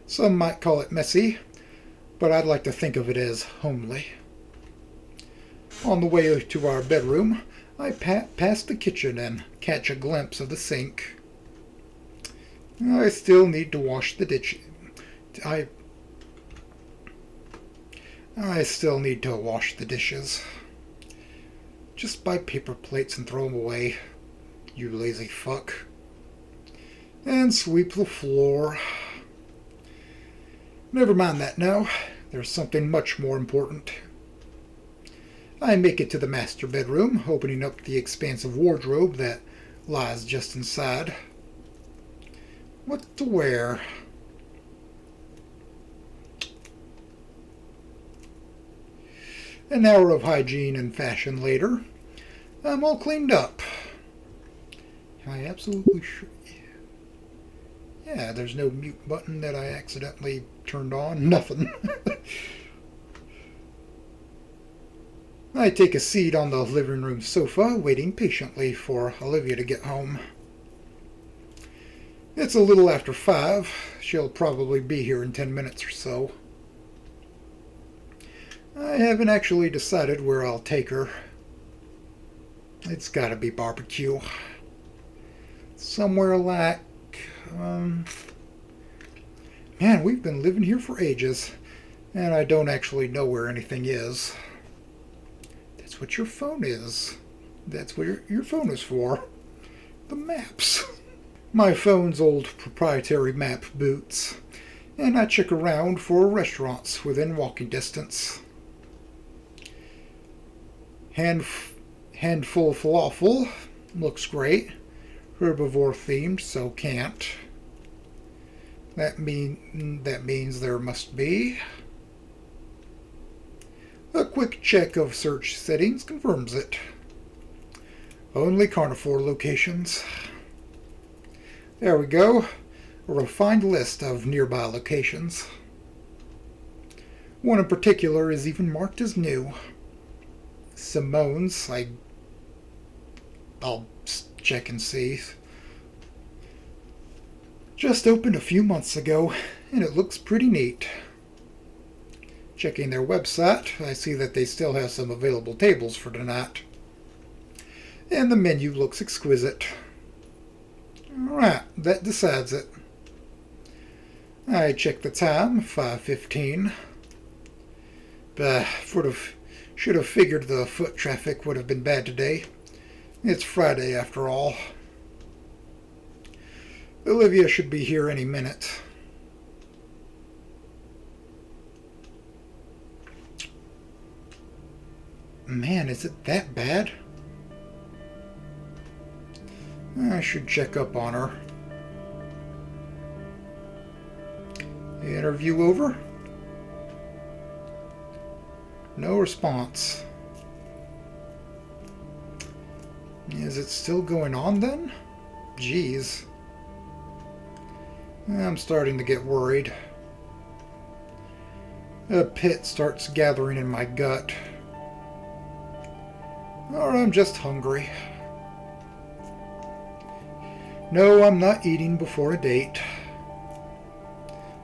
Some might call it messy, but I'd like to think of it as homely. On the way to our bedroom, I pass the kitchen and catch a glimpse of the sink. I still need to wash the dishes. I still need to wash the dishes. Just buy paper plates and throw them away, you lazy fuck. And sweep the floor. Never mind that now. There's something much more important. I make it to the master bedroom, opening up the expansive wardrobe that lies just inside. What to wear? An hour of hygiene and fashion later, I'm all cleaned up. I absolutely should. Yeah, there's no mute button that I accidentally turned on. Nothing. I take a seat on the living room sofa, waiting patiently for Olivia to get home. It's a little after 5. She'll probably be here in 10 minutes or so. I haven't actually decided where I'll take her. It's gotta be barbecue. Somewhere like... Man, we've been living here for ages, and I don't actually know where anything is. That's what your phone is. That's what your phone is for. The maps. My phone's old proprietary map boots, and I check around for restaurants within walking distance. Handful falafel looks great. Herbivore themed, so can't. That means there must be. A quick check of search settings confirms it. Only carnivore locations. There we go. A refined list of nearby locations. One in particular is even marked as new. Simone's. I'll check and see. Just opened a few months ago, and it looks pretty neat. Checking their website, I see that they still have some available tables for tonight. and the menu looks exquisite. Alright, that decides it. I check the time, 5:15. Should have figured the foot traffic would have been bad today. It's Friday after all. Olivia should be here any minute. Man, is it that bad? I should check up on her. Interview over? No response. Is it still going on then? Jeez. I'm starting to get worried. A pit starts gathering in my gut. Or I'm just hungry. No, I'm not eating before a date.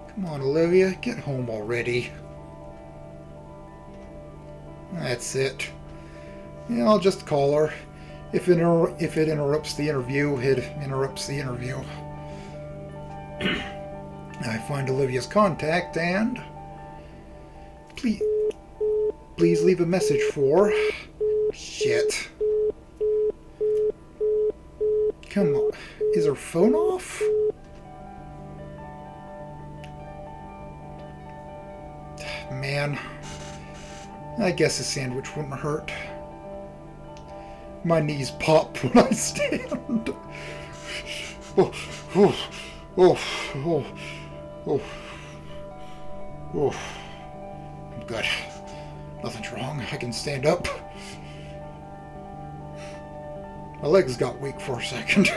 Come on, Olivia, get home already. That's it. Yeah, I'll just call her. If it interrupts the interview, it interrupts the interview. I find Olivia's contact and... Please leave a message for... Shit. Come on. Is her phone off? Man. I guess a sandwich wouldn't hurt. My knees pop when I stand. Oh, oh, oh, oh, oh, oh. I'm good. Nothing's wrong. I can stand up. My legs got weak for a second.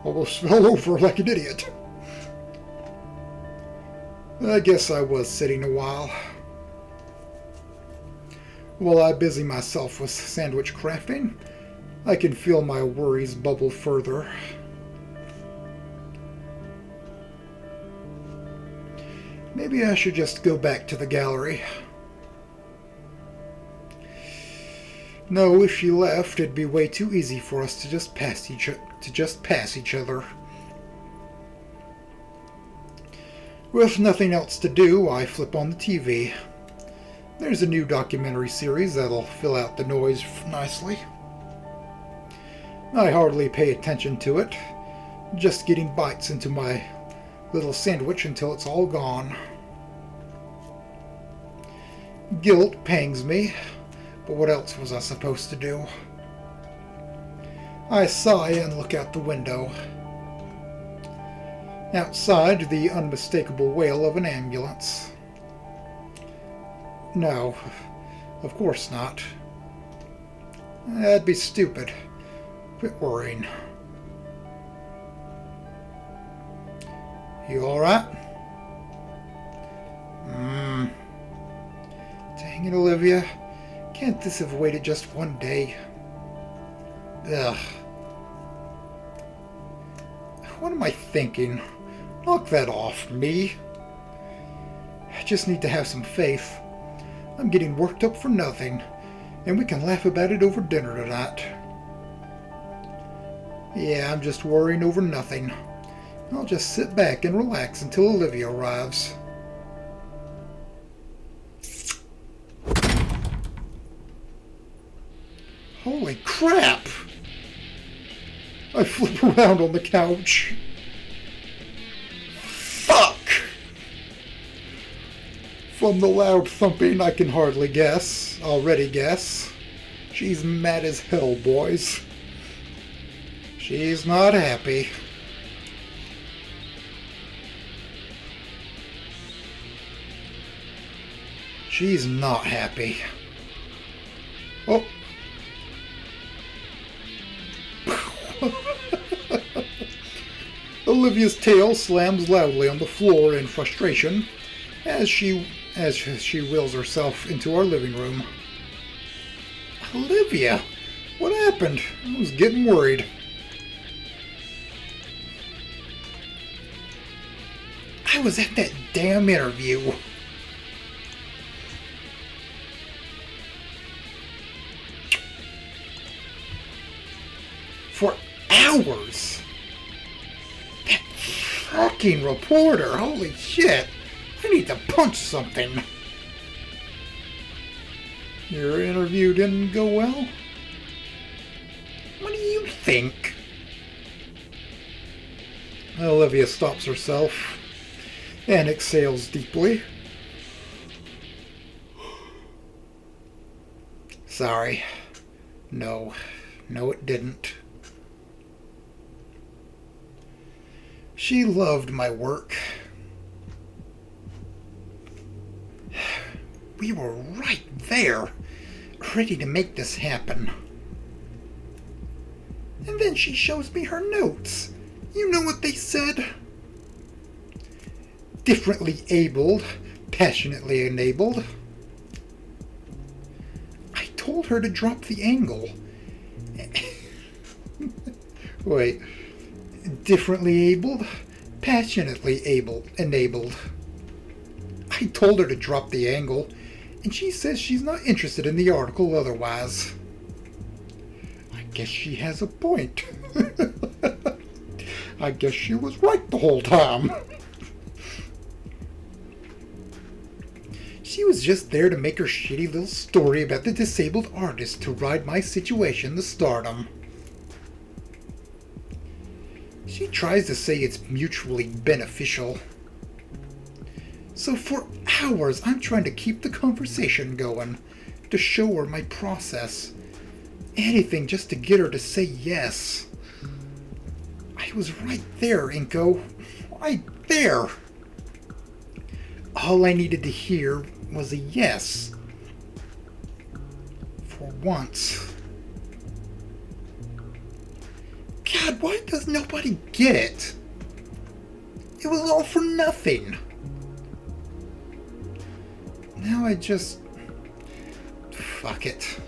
Almost fell over like an idiot. I guess I was sitting a while. While I busy myself with sandwich crafting, I can feel my worries bubble further. Maybe I should just go back to the gallery. No, if she left, it'd be way too easy for us to just pass each other. With nothing else to do, I flip on the TV. There's a new documentary series that'll fill out the noise nicely. I hardly pay attention to it, just getting bites into my little sandwich until it's all gone. Guilt pangs me, but what else was I supposed to do? I sigh and look out the window. Outside, the unmistakable wail of an ambulance. No, of course not. That'd be stupid. Quit worrying. You alright? Dang it, Olivia. Can't this have waited just one day? Ugh. What am I thinking? Knock that off, me. I just need to have some faith. I'm getting worked up for nothing, and we can laugh about it over dinner tonight. Yeah, I'm just worrying over nothing. I'll just sit back and relax until Olivia arrives. Holy crap! I flip around on the couch. Fuck! From the loud thumping, I can hardly already guess. She's mad as hell, boys. She's not happy. She's not happy. Oh. Olivia's tail slams loudly on the floor in frustration as she wheels herself into our living room. Olivia, what happened? I was getting worried. I was at that damn interview. hours. That fucking reporter, holy shit. I need to punch something. Your interview didn't go well? What do you think? Olivia stops herself and exhales deeply. Sorry. No, it didn't. She loved my work. We were right there, ready to make this happen. And then she shows me her notes. You know what they said? Differently abled, passionately enabled. I told her to drop the angle. Wait. Differently abled, passionately enabled. I told her to drop the angle, and she says she's not interested in the article otherwise. I guess she has a point. I guess she was right the whole time. She was just there to make her shitty little story about the disabled artist to ride my situation to stardom. She tries to say it's mutually beneficial. So for hours I'm trying to keep the conversation going, to show her my process. Anything just to get her to say yes. I was right there, Inko. Right there. All I needed to hear was a yes. For once. God, why does nobody get it? It was all for nothing. Now I just... fuck it.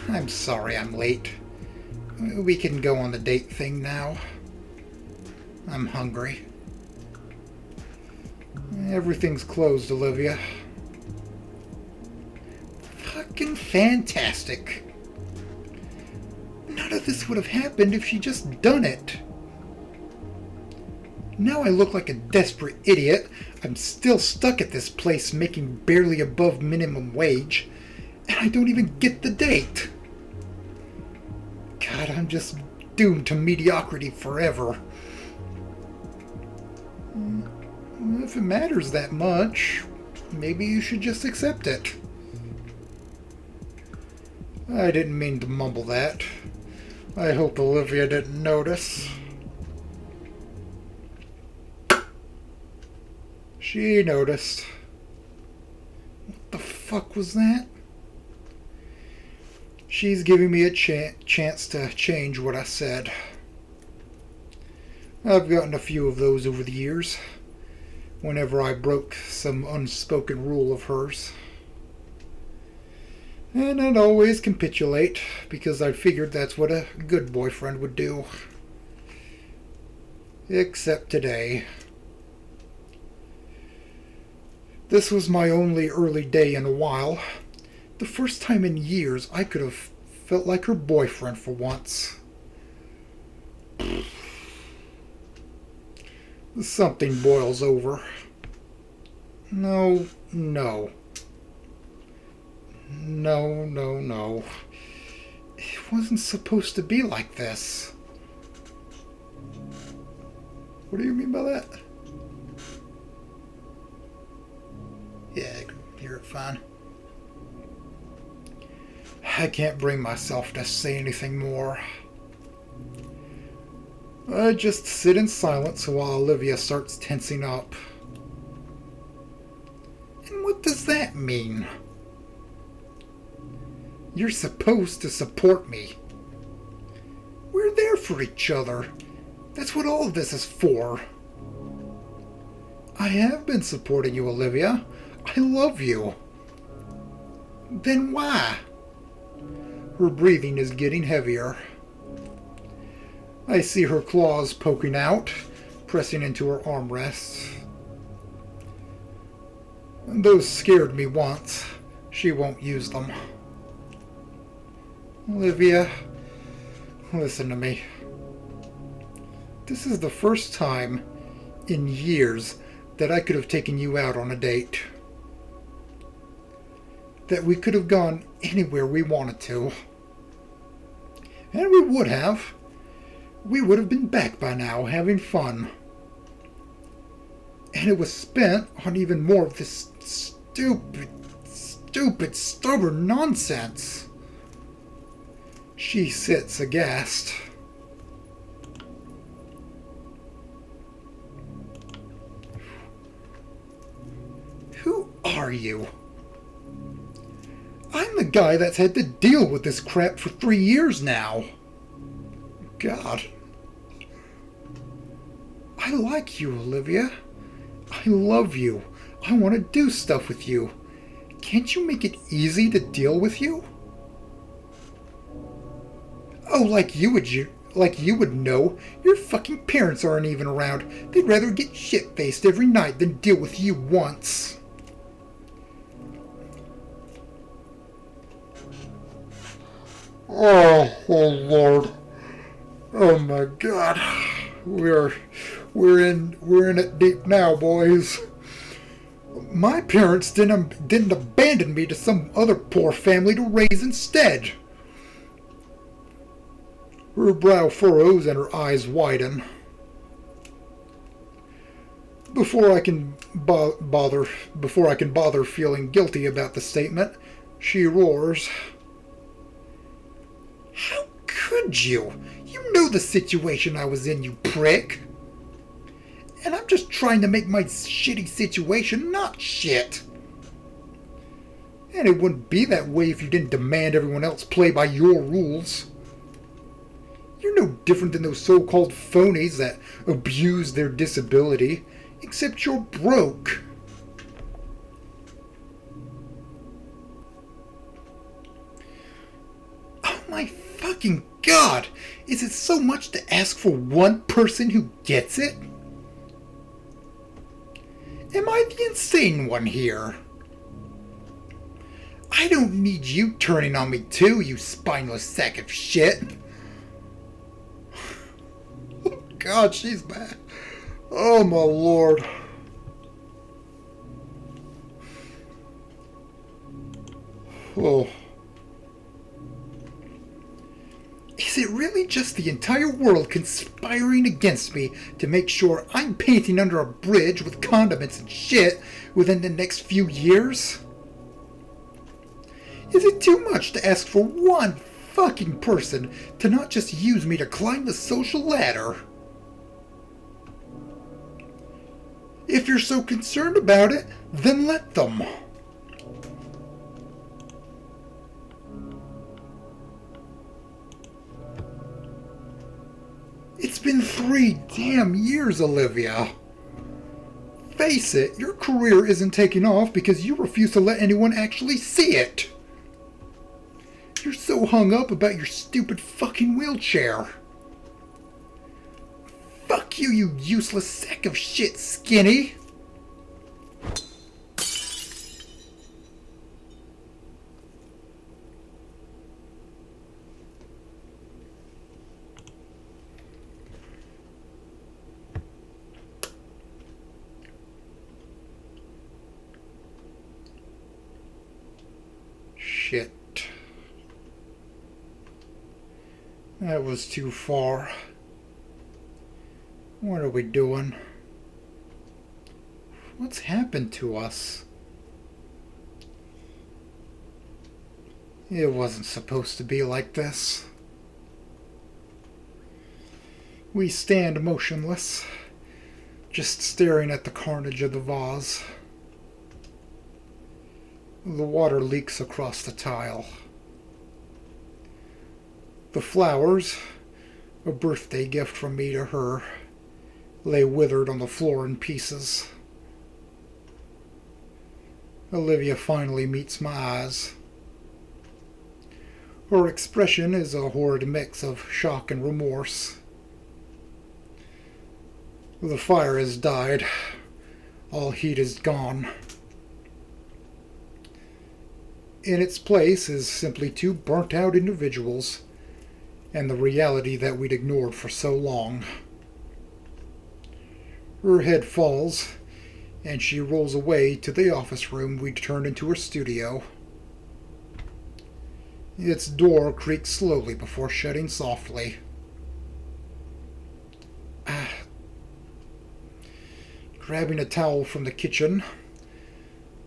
I'm sorry I'm late. We can go on the date thing now. I'm hungry. Everything's closed, Olivia. Fucking fantastic. None of this would have happened if she just done it. Now I look like a desperate idiot. I'm still stuck at this place making barely above minimum wage, and I don't even get the date. God, I'm just doomed to mediocrity forever. If it matters that much, maybe you should just accept it. I didn't mean to mumble that. I hope Olivia didn't notice. She noticed. What the fuck was that? She's giving me a chance to change what I said. I've gotten a few of those over the years, whenever I broke some unspoken rule of hers. And I'd always capitulate, because I figured that's what a good boyfriend would do. Except today. This was my only early day in a while. The first time in years I could have felt like her boyfriend for once. Something boils over. No. It wasn't supposed to be like this. What do you mean by that? Yeah, I can hear it fine. I can't bring myself to say anything more. I just sit in silence while Olivia starts tensing up. And what does that mean? You're supposed to support me. We're there for each other. That's what all of this is for. I have been supporting you, Olivia. I love you. Then why? Her breathing is getting heavier. I see her claws poking out, pressing into her armrests. Those scared me once, She won't use them. Olivia, listen to me. This is the first time in years that I could have taken you out on a date. That we could have gone anywhere we wanted to. And we would have. We would have been back by now, having fun. And it was spent on even more of this stupid, stubborn nonsense. She sits aghast. Who are you? I'm the guy that's had to deal with this crap for 3 years now. God. I like you, Olivia. I love you. I want to do stuff with you. Can't you make it easy to deal with you? Oh, like you would know. Your fucking parents aren't even around. They'd rather get shit-faced every night than deal with you once. Oh Lord. Oh my God. We're in it deep now, boys. My parents didn't abandon me to some other poor family to raise instead. Her brow furrows and her eyes widen. Before I can bother feeling guilty about the statement, she roars. How could you? You know the situation I was in, you prick. And I'm just trying to make my shitty situation not shit. And it wouldn't be that way if you didn't demand everyone else play by your rules. You're no different than those so-called phonies that abuse their disability, except you're broke. Oh my fucking God! Is it so much to ask for one person who gets it? Am I the insane one here? I don't need you turning on me too, you spineless sack of shit. Oh God, she's bad. Oh my Lord. Oh. Is it really just the entire world conspiring against me to make sure I'm painting under a bridge with condiments and shit within the next few years? Is it too much to ask for one fucking person to not just use me to climb the social ladder? If you're so concerned about it, then let them. It's been 3 damn years, Olivia. Face it, your career isn't taking off because you refuse to let anyone actually see it. You're so hung up about your stupid fucking wheelchair. Fuck you, you useless sack of shit, Skinny. Shit. That was too far. What are we doing? What's happened to us? It wasn't supposed to be like this. We stand motionless, just staring at the carnage of the vase. The water leaks across the tile. The flowers, a birthday gift from me to her, lay withered on the floor in pieces. Olivia finally meets my eyes. Her expression is a horrid mix of shock and remorse. The fire has died. All heat is gone. In its place is simply two burnt out individuals and the reality that we'd ignored for so long. Her head falls, and she rolls away to the office room we'd turned into her studio. Its door creaks slowly before shutting softly. Grabbing a towel from the kitchen,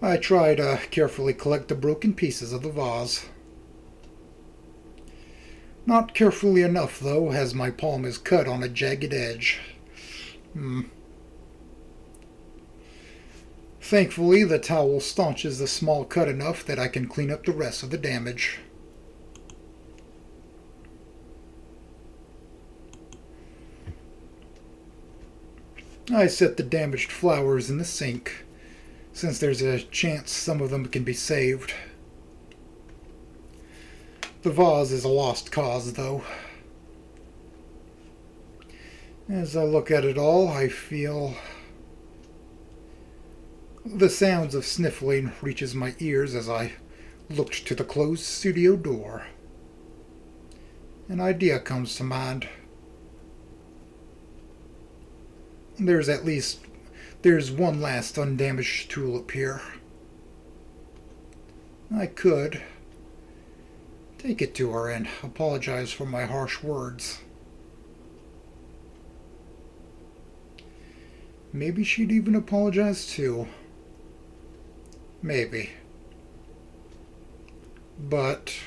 I try to carefully collect the broken pieces of the vase. Not carefully enough, though, as my palm is cut on a jagged edge. Thankfully, the towel staunches the small cut enough that I can clean up the rest of the damage. I set the damaged flowers in the sink, since there's a chance some of them can be saved. The vase is a lost cause, though. As I look at it all, I feel the sounds of sniffling reaches my ears as I looked to the closed studio door. An idea comes to mind. There's one last undamaged tulip here. I could take it to her and apologize for my harsh words. Maybe she'd even apologize too. Maybe. But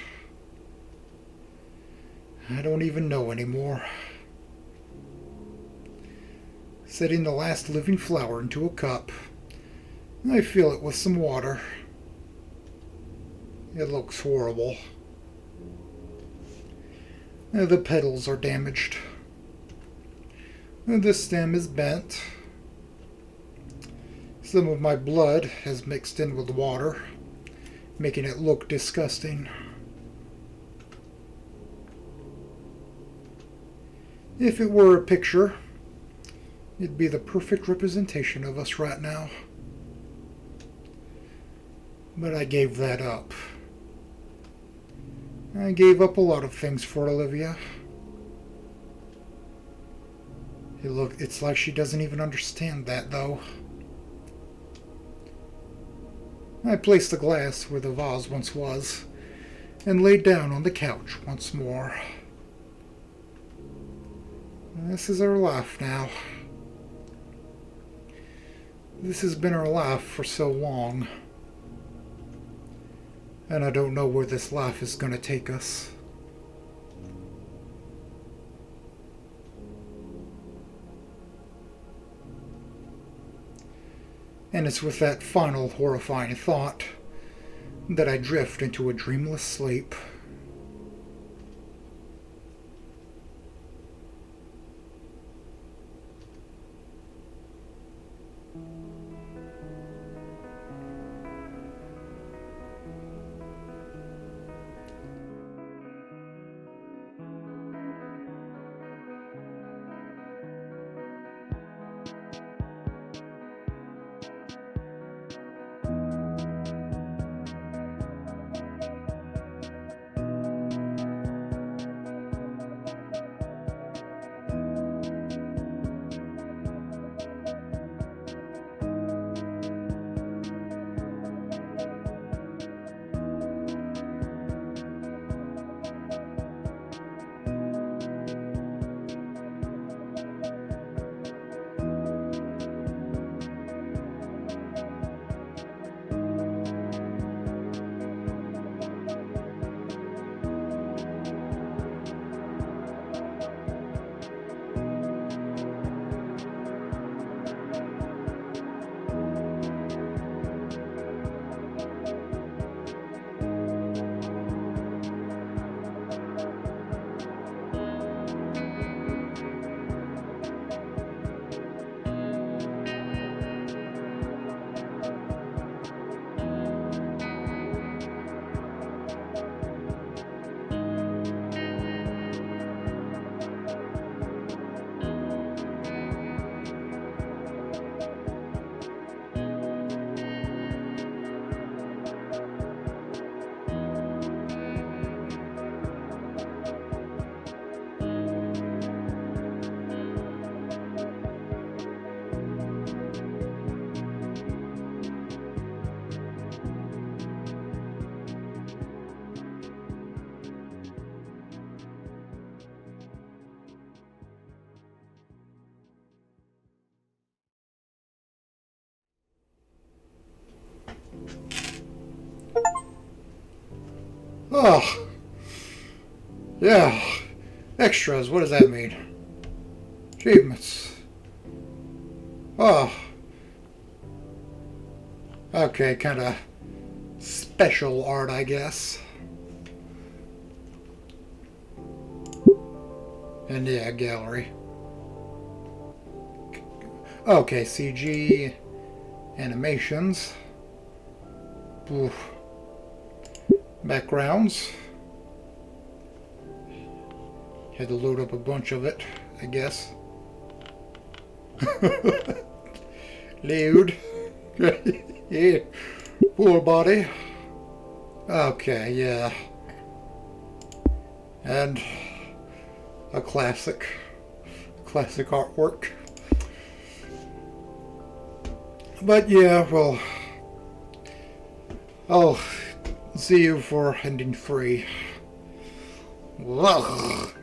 I don't even know anymore. Setting the last living flower into a cup, I fill it with some water. It looks horrible. The petals are damaged. The stem is bent. Some of my blood has mixed in with the water, making it look disgusting. If it were a picture, it'd be the perfect representation of us right now. But I gave that up. I gave up a lot of things for Olivia. It's like she doesn't even understand that, though. I placed the glass where the vase once was, and laid down on the couch once more. This is our life now. This has been our life for so long. And I don't know where this life is going to take us. And it's with that final horrifying thought that I drift into a dreamless sleep. Oh, yeah. Extras, what does that mean? Achievements. Oh. Okay, kind of special art, I guess. And yeah, gallery. Okay, CG, animations. Oof. Backgrounds. Had to load up a bunch of it, I guess. Load. Yeah. Poor body. Okay, yeah. And a classic artwork. But yeah, well, I'll see you for ending 3. Ugh.